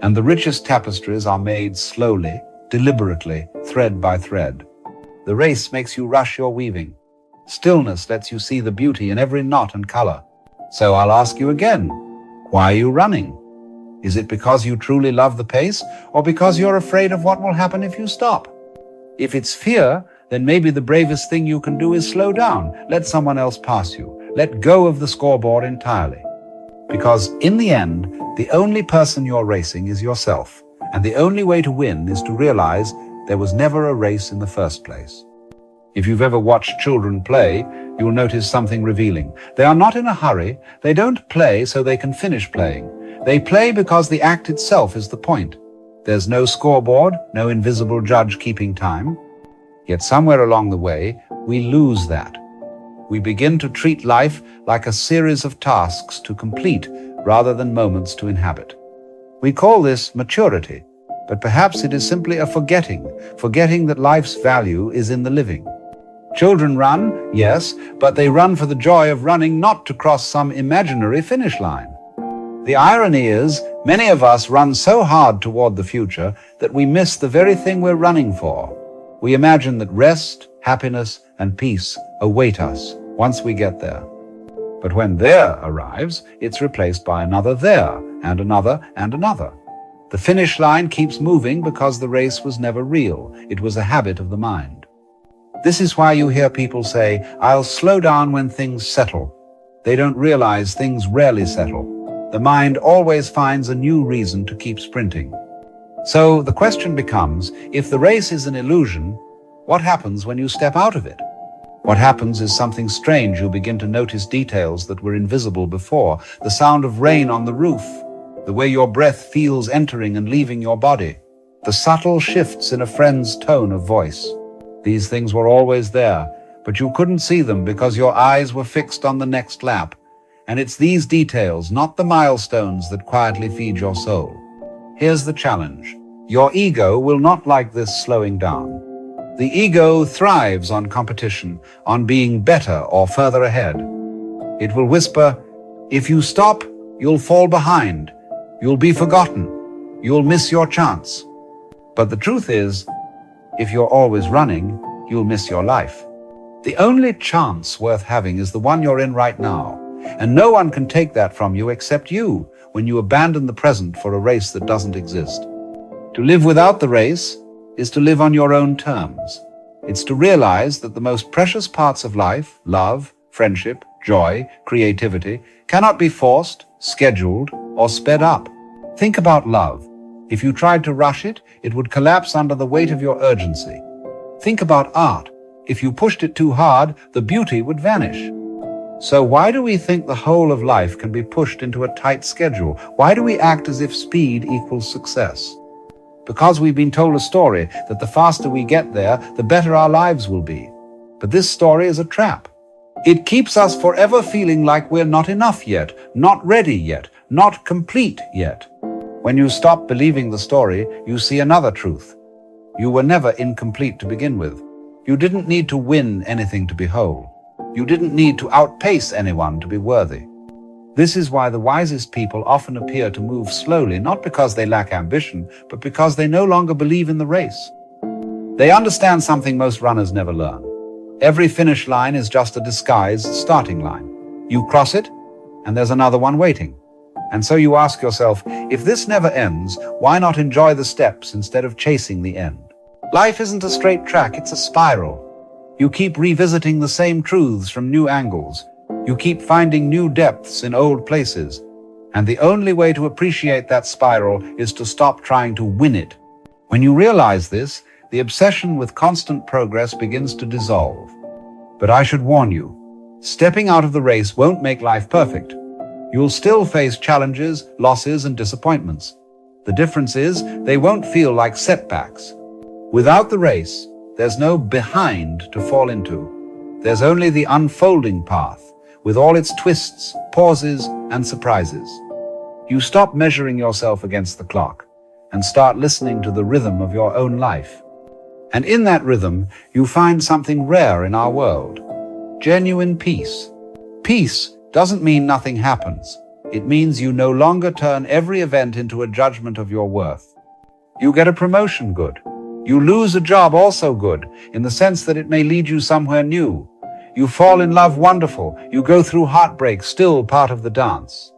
Speaker 3: And the richest tapestries are made slowly, deliberately, thread by thread. The race makes you rush your weaving. Stillness lets you see the beauty in every knot and color. So I'll ask you again, why are you running? Is it because you truly love the pace, or because you're afraid of what will happen if you stop? If it's fear, then maybe the bravest thing you can do is slow down. Let someone else pass you. Let go of the scoreboard entirely. Because in the end, the only person you're racing is yourself. And the only way to win is to realize there was never a race in the first place. If you've ever watched children play, you'll notice something revealing. They are not in a hurry. They don't play so they can finish playing. They play because the act itself is the point. There's no scoreboard, no invisible judge keeping time. Yet somewhere along the way, we lose that. We begin to treat life like a series of tasks to complete rather than moments to inhabit. We call this maturity. But perhaps it is simply a forgetting that life's value is in the living. Children run, yes, but they run for the joy of running, not to cross some imaginary finish line. The irony is, many of us run so hard toward the future that we miss the very thing we're running for. We imagine that rest, happiness, and peace await us once we get there. But when there arrives, it's replaced by another there, and another, and another. The finish line keeps moving because the race was never real. It was a habit of the mind. This is why you hear people say, I'll slow down when things settle. They don't realize things rarely settle. The mind always finds a new reason to keep sprinting. So the question becomes, if the race is an illusion, what happens when you step out of it? What happens is something strange. You begin to notice details that were invisible before. The sound of rain on the roof, the way your breath feels entering and leaving your body, the subtle shifts in a friend's tone of voice. These things were always there, but you couldn't see them because your eyes were fixed on the next lap. And it's these details, not the milestones, that quietly feed your soul. Here's the challenge. Your ego will not like this slowing down. The ego thrives on competition, on being better or further ahead. It will whisper, if you stop, you'll fall behind. You'll be forgotten. You'll miss your chance. But the truth is, if you're always running, you'll miss your life. The only chance worth having is the one you're in right now. And no one can take that from you except you when you abandon the present for a race that doesn't exist. To live without the race is to live on your own terms. It's to realize that the most precious parts of life, love, friendship, joy, creativity, cannot be forced, scheduled, or sped up. Think about love. If you tried to rush it, it would collapse under the weight of your urgency. Think about art. If you pushed it too hard, the beauty would vanish. So why do we think the whole of life can be pushed into a tight schedule? Why do we act as if speed equals success? Because we've been told a story that the faster we get there, the better our lives will be. But this story is a trap. It keeps us forever feeling like we're not enough yet, not ready yet, not complete yet. When you stop believing the story, you see another truth. You were never incomplete to begin with. You didn't need to win anything to be whole. You didn't need to outpace anyone to be worthy. This is why the wisest people often appear to move slowly, not because they lack ambition, but because they no longer believe in the race. They understand something most runners never learn. Every finish line is just a disguised starting line. You cross it, and there's another one waiting. And so you ask yourself, if this never ends, why not enjoy the steps instead of chasing the end? Life isn't a straight track, it's a spiral. You keep revisiting the same truths from new angles. You keep finding new depths in old places. And the only way to appreciate that spiral is to stop trying to win it. When you realize this, the obsession with constant progress begins to dissolve. But I should warn you, stepping out of the race won't make life perfect. You'll still face challenges, losses, and disappointments. The difference is, they won't feel like setbacks. Without the race, there's no behind to fall into. There's only the unfolding path, with all its twists, pauses, and surprises. You stop measuring yourself against the clock and start listening to the rhythm of your own life. And in that rhythm, you find something rare in our world: genuine peace. Peace doesn't mean nothing happens. It means you no longer turn every event into a judgment of your worth. You get a promotion, good. You lose a job, also good, in the sense that it may lead you somewhere new. You fall in love, wonderful. You go through heartbreak, still part of the dance.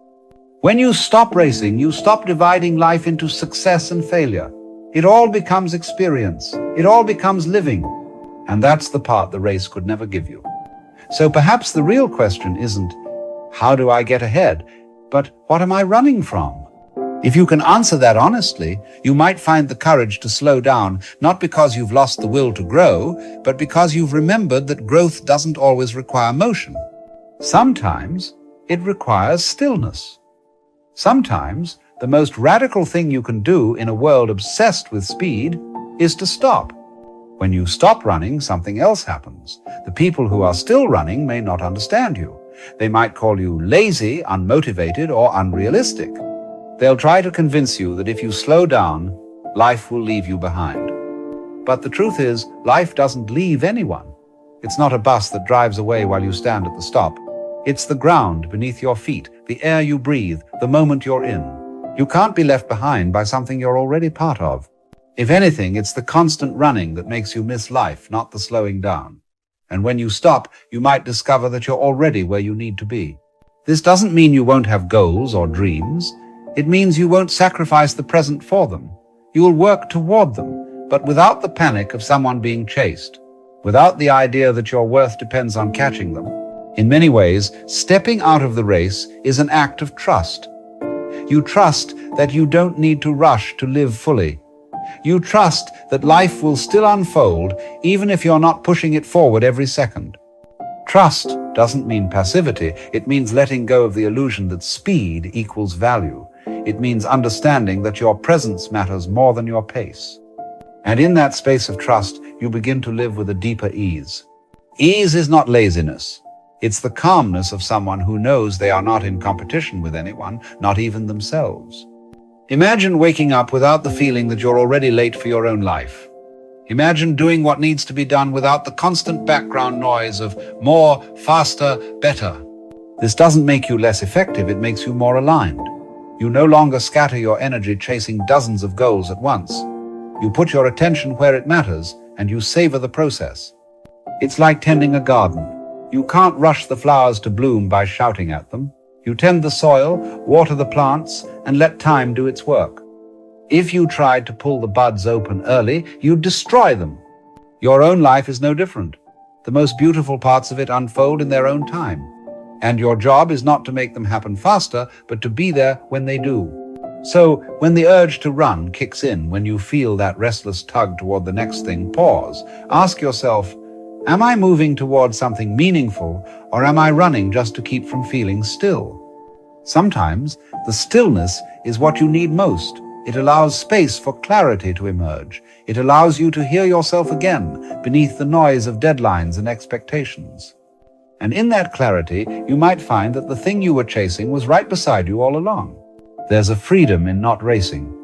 Speaker 3: When you stop racing, you stop dividing life into success and failure. It all becomes experience. It all becomes living. And that's the part the race could never give you. So perhaps the real question isn't, how do I get ahead? But what am I running from? If you can answer that honestly, you might find the courage to slow down, not because you've lost the will to grow, but because you've remembered that growth doesn't always require motion. Sometimes it requires stillness. Sometimes the most radical thing you can do in a world obsessed with speed is to stop. When you stop running, something else happens. The people who are still running may not understand you. They might call you lazy, unmotivated, or unrealistic. They'll try to convince you that if you slow down, life will leave you behind. But the truth is, life doesn't leave anyone. It's not a bus that drives away while you stand at the stop. It's the ground beneath your feet, the air you breathe, the moment you're in. You can't be left behind by something you're already part of. If anything, it's the constant running that makes you miss life, not the slowing down. And when you stop, you might discover that you're already where you need to be. This doesn't mean you won't have goals or dreams. It means you won't sacrifice the present for them. You'll work toward them, but without the panic of someone being chased, without the idea that your worth depends on catching them. In many ways, stepping out of the race is an act of trust. You trust that you don't need to rush to live fully. You trust that life will still unfold even if you're not pushing it forward every second. Trust doesn't mean passivity. It means letting go of the illusion that speed equals value. It means understanding that your presence matters more than your pace. And in that space of trust, you begin to live with a deeper ease. Ease is not laziness. It's the calmness of someone who knows they are not in competition with anyone, not even themselves. Imagine waking up without the feeling that you're already late for your own life. Imagine doing what needs to be done without the constant background noise of more, faster, better. This doesn't make you less effective, it makes you more aligned. You no longer scatter your energy chasing dozens of goals at once. You put your attention where it matters, and you savor the process. It's like tending a garden. You can't rush the flowers to bloom by shouting at them. You tend the soil, water the plants, and let time do its work. If you tried to pull the buds open early, you'd destroy them. Your own life is no different. The most beautiful parts of it unfold in their own time. And your job is not to make them happen faster, but to be there when they do. So, when the urge to run kicks in, when you feel that restless tug toward the next thing, pause. Ask yourself, am I moving towards something meaningful, or am I running just to keep from feeling still? Sometimes, the stillness is what you need most. It allows space for clarity to emerge. It allows you to hear yourself again, beneath the noise of deadlines and expectations. And in that clarity, you might find that the thing you were chasing was right beside you all along. There's a freedom in not racing.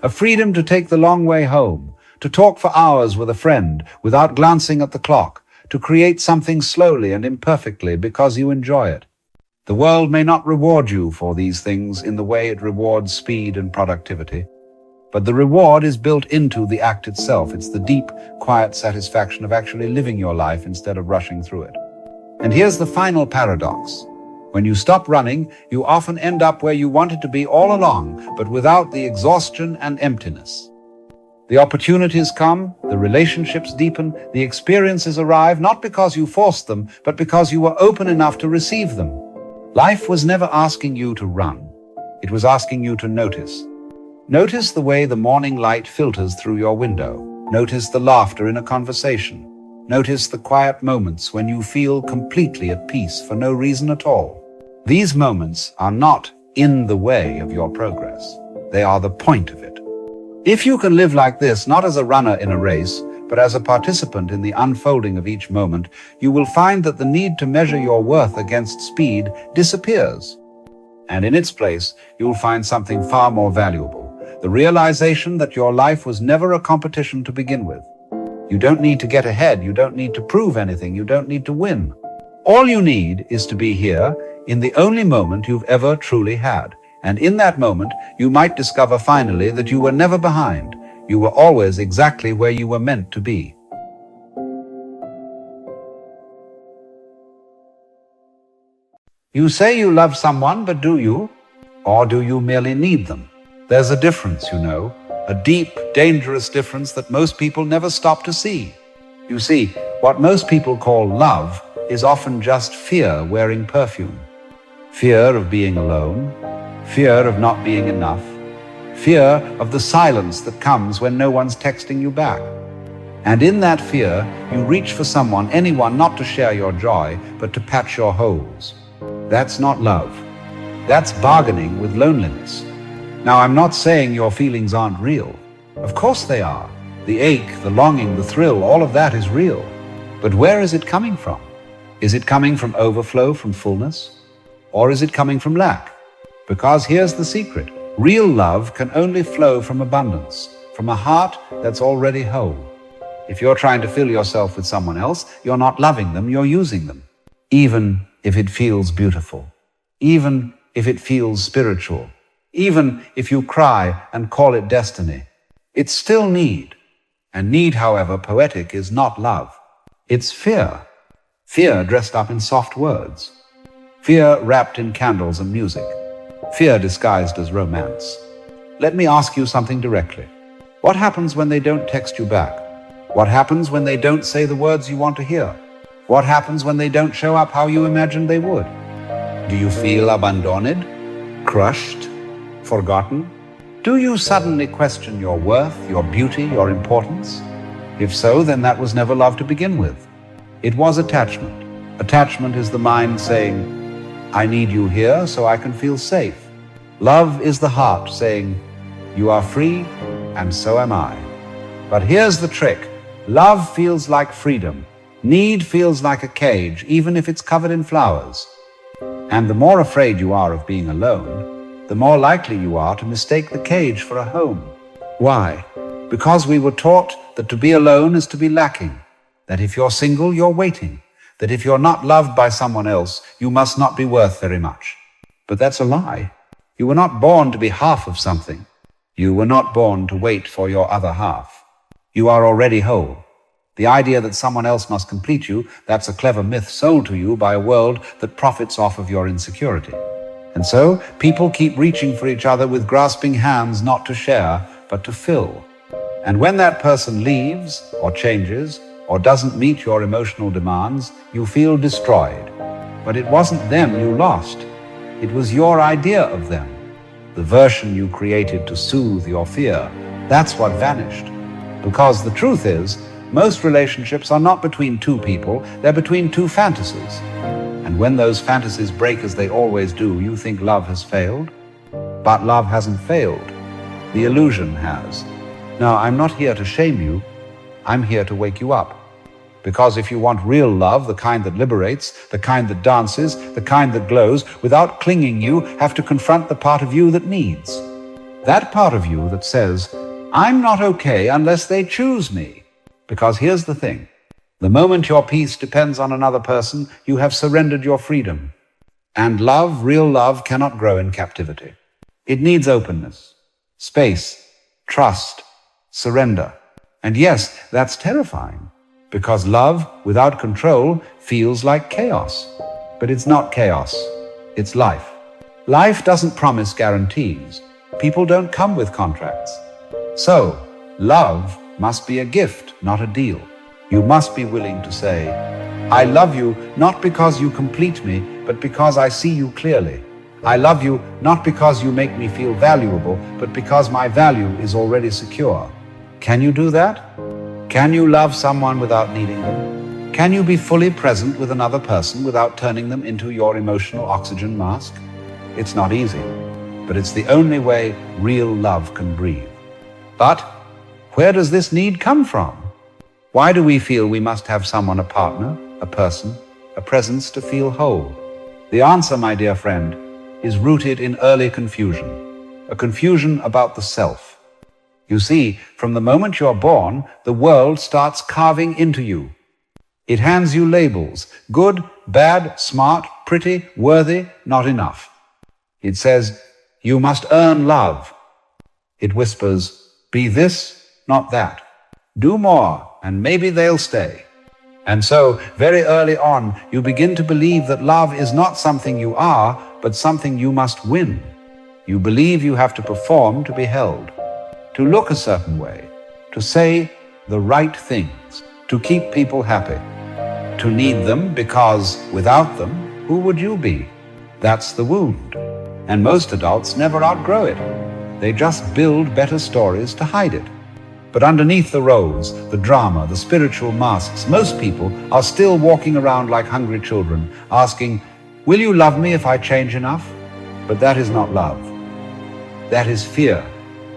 Speaker 3: A freedom to take the long way home, to talk for hours with a friend without glancing at the clock, to create something slowly and imperfectly because you enjoy it. The world may not reward you for these things in the way it rewards speed and productivity, but the reward is built into the act itself. It's the deep, quiet satisfaction of actually living your life instead of rushing through it. And here's the final paradox. When you stop running, you often end up where you wanted to be all along, but without the exhaustion and emptiness. The opportunities come, the relationships deepen, the experiences arrive, not because you forced them, but because you were open enough to receive them. Life was never asking you to run. It was asking you to notice. Notice the way the morning light filters through your window. Notice the laughter in a conversation. Notice the quiet moments when you feel completely at peace for no reason at all. These moments are not in the way of your progress. They are the point of it. If you can live like this, not as a runner in a race, but as a participant in the unfolding of each moment, you will find that the need to measure your worth against speed disappears. And in its place, you'll find something far more valuable, the realization that your life was never a competition to begin with. You don't need to get ahead, you don't need to prove anything, you don't need to win. All you need is to be here in the only moment you've ever truly had. And in that moment, you might discover finally that you were never behind. You were always exactly where you were meant to be. You say you love someone, but do you? Or do you merely need them? There's a difference, you know, a deep, dangerous difference that most people never stop to see. You see, what most people call love is often just fear wearing perfume. Fear of being alone, fear of not being enough, fear of the silence that comes when no one's texting you back. And in that fear, you reach for someone, anyone, not to share your joy, but to patch your holes. That's not love. That's bargaining with loneliness. Now, I'm not saying your feelings aren't real. Of course they are. The ache, the longing, the thrill, all of that is real. But where is it coming from? Is it coming from overflow, from fullness? Or is it coming from lack? Because here's the secret. Real love can only flow from abundance, from a heart that's already whole. If you're trying to fill yourself with someone else, you're not loving them, you're using them. Even if it feels beautiful. Even if it feels spiritual. Even if you cry and call it destiny. It's still need. And need, however poetic, is not love. It's fear. Fear dressed up in soft words. Fear wrapped in candles and music. Fear disguised as romance. Let me ask you something directly. What happens when they don't text you back? What happens when they don't say the words you want to hear? What happens when they don't show up how you imagined they would? Do you feel abandoned, crushed, forgotten? Do you suddenly question your worth, your beauty, your importance? If so, then that was never love to begin with. It was attachment. Attachment is the mind saying, I need you here so I can feel safe. Love is the heart saying, you are free and so am I. But here's the trick. Love feels like freedom. Need feels like a cage, even if it's covered in flowers. And the more afraid you are of being alone, the more likely you are to mistake the cage for a home. Why? Because we were taught that to be alone is to be lacking, that if you're single, you're waiting, that if you're not loved by someone else, you must not be worth very much. But that's a lie. You were not born to be half of something. You were not born to wait for your other half. You are already whole. The idea that someone else must complete you, that's a clever myth sold to you by a world that profits off of your insecurity. And so, people keep reaching for each other with grasping hands, not to share, but to fill. And when that person leaves, or changes, or doesn't meet your emotional demands, you feel destroyed. But it wasn't them you lost. It was your idea of them. The version you created to soothe your fear. That's what vanished. Because the truth is, most relationships are not between two people, they're between two fantasies. And when those fantasies break as they always do, you think love has failed. But love hasn't failed. The illusion has. Now, I'm not here to shame you. I'm here to wake you up. Because if you want real love, the kind that liberates, the kind that dances, the kind that glows, without clinging, you have to confront the part of you that needs. That part of you that says, I'm not okay unless they choose me. Because here's the thing. The moment your peace depends on another person, you have surrendered your freedom. And love, real love, cannot grow in captivity. It needs openness, space, trust, surrender. And yes, that's terrifying, because love without control feels like chaos. But it's not chaos, it's life. Life doesn't promise guarantees. People don't come with contracts. So, love must be a gift, not a deal. You must be willing to say, I love you not because you complete me, but because I see you clearly. I love you not because you make me feel valuable, but because my value is already secure. Can you do that? Can you love someone without needing them? Can you be fully present with another person without turning them into your emotional oxygen mask? It's not easy, but it's the only way real love can breathe. But where does this need come from? Why do we feel we must have someone, a partner, a person, a presence to feel whole? The answer, my dear friend, is rooted in early confusion, a confusion about the self. You see, from the moment you're born, the world starts carving into you. It hands you labels: good, bad, smart, pretty, worthy, not enough. It says, you must earn love. It whispers, be this, not that. Do more, and maybe they'll stay. And so, very early on, you begin to believe that love is not something you are, but something you must win. You believe you have to perform to be held, to look a certain way, to say the right things, to keep people happy, to need them because without them, who would you be? That's the wound. And most adults never outgrow it. They just build better stories to hide it. But underneath the roles, the drama, the spiritual masks, most people are still walking around like hungry children, asking, will you love me if I change enough? But that is not love. That is fear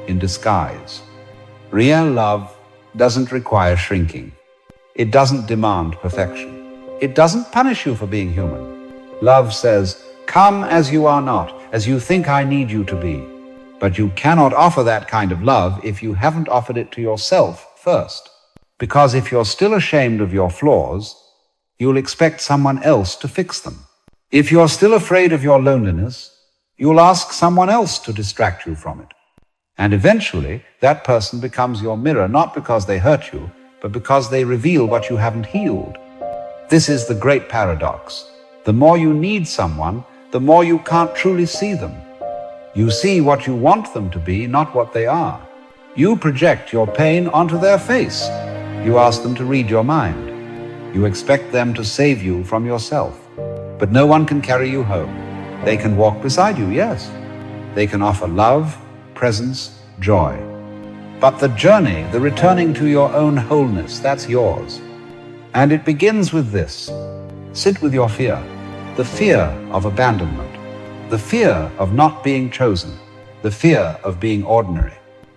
Speaker 3: in disguise. Real love doesn't require shrinking. It doesn't demand perfection. It doesn't punish you for being human. Love says, come as you are not, as you think I need you to be. But you cannot offer that kind of love if you haven't offered it to yourself first. Because if you're still ashamed of your flaws, you'll expect someone else to fix them. If you're still afraid of your loneliness, you'll ask someone else to distract you from it. And eventually, that person becomes your mirror, not because they hurt you, but because they reveal what you haven't healed. This is the great paradox. The more you need someone, the more you can't truly see them. You see what you want them to be, not what they are. You project your pain onto their face. You ask them to read your mind. You expect them to save you from yourself. But no one can carry you home. They can walk beside you, yes. They can offer love, presence, joy. But the journey, the returning to your own wholeness, that's yours. And it begins with this. Sit with your fear. The fear of abandonment. The fear of not being chosen. The fear of being ordinary.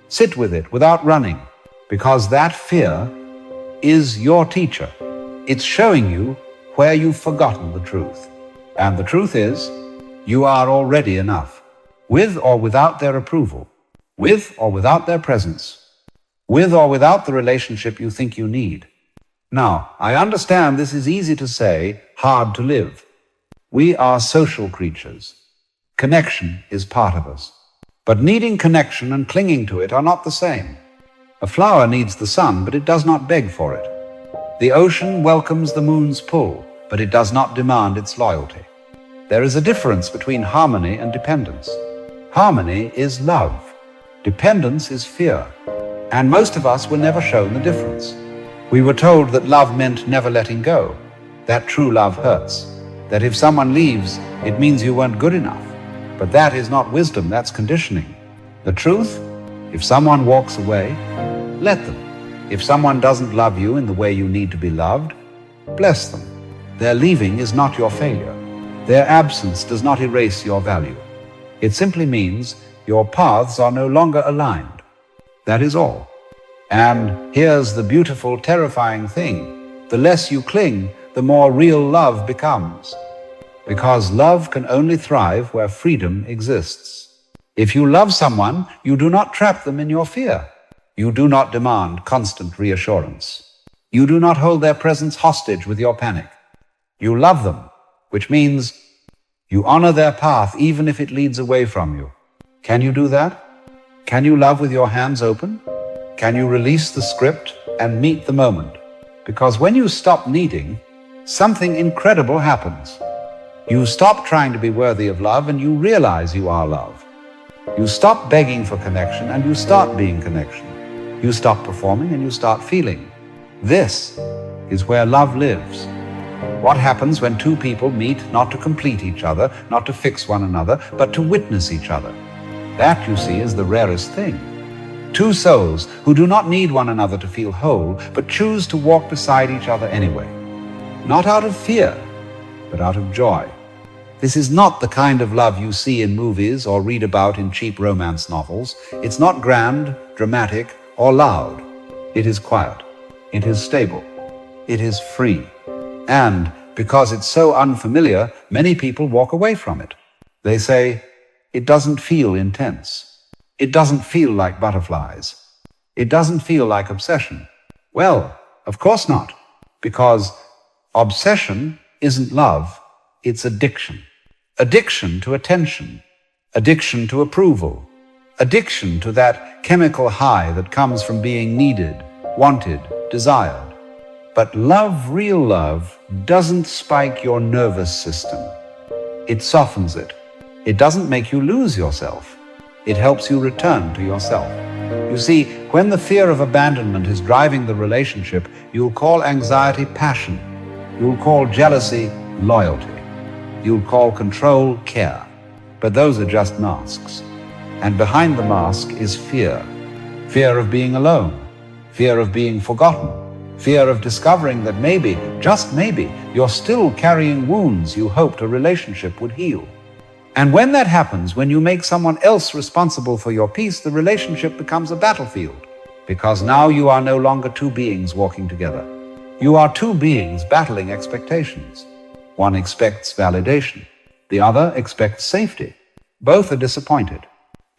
Speaker 3: Sit with it without running, because that fear is your teacher. It's showing you where you've forgotten the truth. And the truth is, you are already enough, with or without their approval, with or without their presence, with or without the relationship you think you need. Now, I understand this is easy to say, hard to live. We are social creatures. Connection is part of us. But needing connection and clinging to it are not the same. A flower needs the sun, but it does not beg for it. The ocean welcomes the moon's pull, but it does not demand its loyalty. There is a difference between harmony and dependence. Harmony is love. Dependence is fear. And most of us were never shown the difference. We were told that love meant never letting go, that true love hurts, that if someone leaves, it means you weren't good enough. But that is not wisdom, that's conditioning. The truth, if someone walks away, let them. If someone doesn't love you in the way you need to be loved, bless them. Their leaving is not your failure. Their absence does not erase your value. It simply means your paths are no longer aligned. That is all. And here's the beautiful, terrifying thing. The less you cling, the more real love becomes. Because love can only thrive where freedom exists. If you love someone, you do not trap them in your fear. You do not demand constant reassurance. You do not hold their presence hostage with your panic. You love them, which means You honor their path even if it leads away from you. Can you do that? Can you love with your hands open? Can you release the script and meet the moment? Because when you stop needing, something incredible happens. You stop trying to be worthy of love and you realize you are love. You stop begging for connection and you start being connection. You stop performing and you start feeling. This is where love lives. What happens when two people meet not to complete each other, not to fix one another, but to witness each other? That, you see, is the rarest thing. Two souls who do not need one another to feel whole, but choose to walk beside each other anyway. Not out of fear, but out of joy. This is not the kind of love you see in movies or read about in cheap romance novels. It's not grand, dramatic, or loud. It is quiet. It is stable. It is free. And because it's so unfamiliar, many people walk away from it. They say, it doesn't feel intense. It doesn't feel like butterflies. It doesn't feel like obsession. Well, of course not, because obsession isn't love, it's addiction. Addiction to attention, addiction to approval, addiction to that chemical high that comes from being needed, wanted, desired. But love, real love, doesn't spike your nervous system. It softens it. It doesn't make you lose yourself. It helps you return to yourself. You see, when the fear of abandonment is driving the relationship, you'll call anxiety passion. You'll call jealousy loyalty. You'll call control care. But those are just masks. And behind the mask is fear. Fear of being alone. Fear of being forgotten. Fear of discovering that maybe, just maybe, you're still carrying wounds you hoped a relationship would heal. And when that happens, when you make someone else responsible for your peace, the relationship becomes a battlefield. Because now you are no longer two beings walking together. You are two beings battling expectations. One expects validation. The other expects safety. Both are disappointed.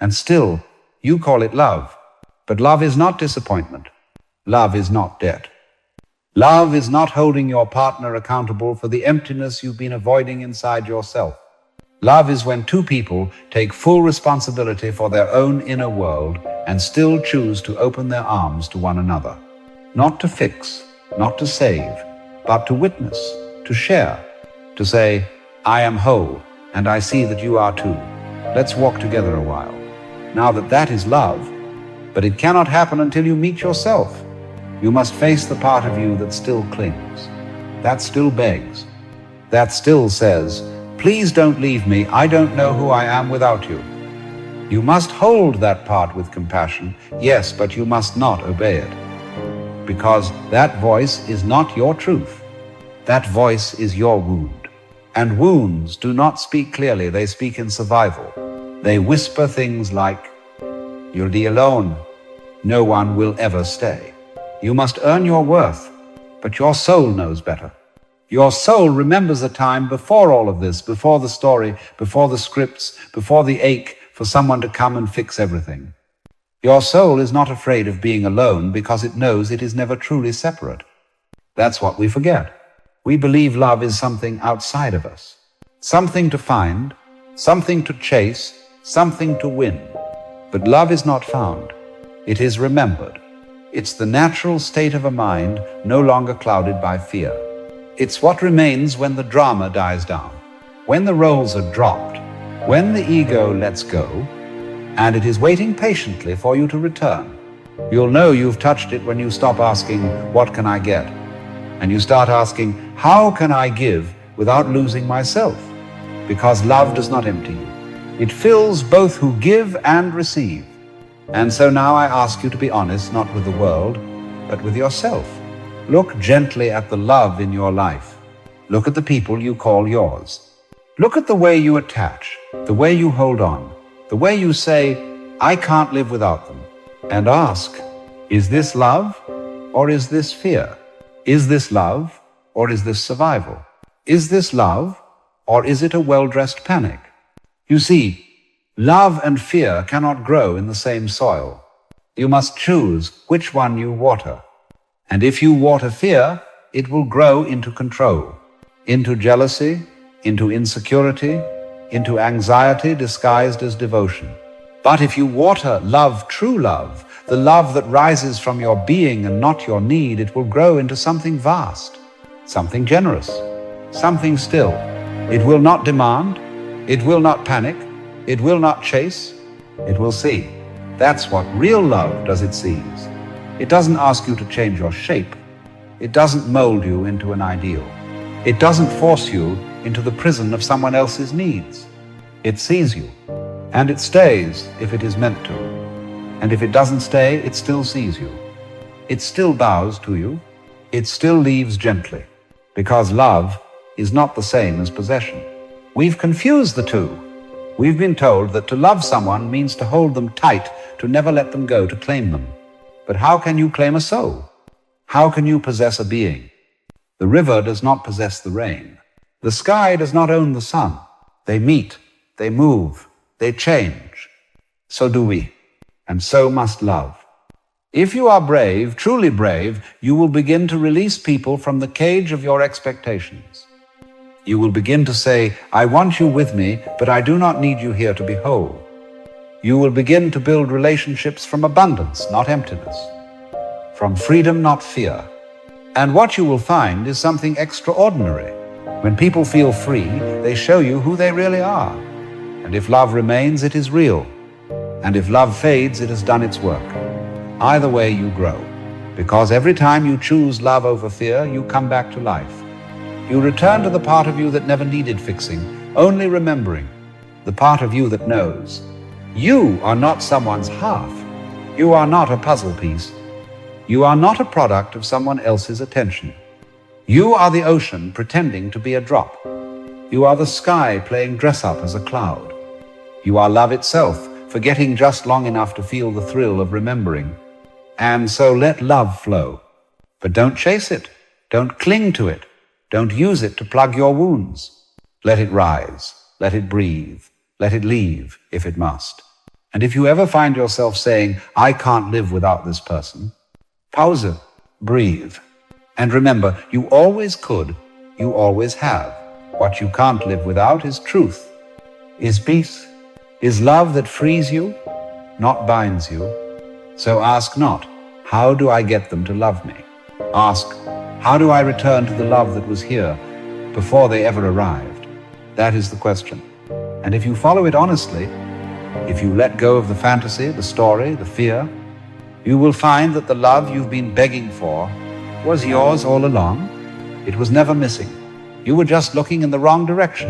Speaker 3: And still, you call it love. But love is not disappointment. Love is not debt. Love is not holding your partner accountable for the emptiness you've been avoiding inside yourself. Love is when two people take full responsibility for their own inner world and still choose to open their arms to one another. Not to fix, not to save, but to witness, to share, to say, I am whole, and I see that you are too. Let's walk together a while. Now that is love, but it cannot happen until you meet yourself. You must face the part of you that still clings, that still begs, that still says, please don't leave me, I don't know who I am without you. You must hold that part with compassion, yes, but you must not obey it. Because that voice is not your truth. That voice is your wound. And wounds do not speak clearly, they speak in survival. They whisper things like, you'll be alone, no one will ever stay. You must earn your worth, but your soul knows better. Your soul remembers a time before all of this, before the story, before the scripts, before the ache for someone to come and fix everything. Your soul is not afraid of being alone because it knows it is never truly separate. That's what we forget. We believe love is something outside of us, something to find, something to chase, something to win. But love is not found. It is remembered. It's the natural state of a mind no longer clouded by fear. It's what remains when the drama dies down, when the roles are dropped, when the ego lets go, and it is waiting patiently for you to return. You'll know you've touched it when you stop asking, what can I get? And you start asking, how can I give without losing myself? Because love does not empty you. It fills both who give and receive. And so now I ask you to be honest, not with the world, but with yourself. Look gently at the love in your life. Look at the people you call yours. Look at the way you attach, the way you hold on, the way you say, I can't live without them. And ask, is this love or is this fear? Is this love or is this survival? Is this love or is it a well-dressed panic? You see, love and fear cannot grow in the same soil. You must choose which one you water. And if you water fear, it will grow into control, into jealousy, into insecurity, into anxiety disguised as devotion. But if you water love, true love, the love that rises from your being and not your need, it will grow into something vast, something generous, something still. It will not demand, it will not panic, it will not chase, it will see. That's what real love does. It sees. It doesn't ask you to change your shape. It doesn't mold you into an ideal. It doesn't force you into the prison of someone else's needs. It sees you, and it stays if it is meant to. And if it doesn't stay, it still sees you. It still bows to you. It still leaves gently, because love is not the same as possession. We've confused the two. We've been told that to love someone means to hold them tight, to never let them go, to claim them. But how can you claim a soul? How can you possess a being? The river does not possess the rain. The sky does not own the sun. They meet, they move, they change. So do we, and so must love. If you are brave, truly brave, you will begin to release people from the cage of your expectations. You will begin to say, I want you with me, but I do not need you here to be whole. You will begin to build relationships from abundance, not emptiness, from freedom, not fear. And what you will find is something extraordinary. When people feel free, they show you who they really are. And if love remains, it is real. And if love fades, it has done its work. Either way, you grow. Because every time you choose love over fear, you come back to life. You return to the part of you that never needed fixing, only remembering, the part of you that knows. You are not someone's half. You are not a puzzle piece. You are not a product of someone else's attention. You are the ocean pretending to be a drop. You are the sky playing dress-up as a cloud. You are love itself, forgetting just long enough to feel the thrill of remembering. And so let love flow. But don't chase it. Don't cling to it. Don't use it to plug your wounds. Let it rise. Let it breathe. Let it leave, if it must. And if you ever find yourself saying, I can't live without this person, pause it, breathe. And remember, you always could, you always have. What you can't live without is truth, is peace, is love that frees you, not binds you. So ask not, how do I get them to love me? Ask, how do I return to the love that was here before they ever arrived? That is the question. And if you follow it honestly, if you let go of the fantasy, the story, the fear, you will find that the love you've been begging for was yours all along. It was never missing. You were just looking in the wrong direction.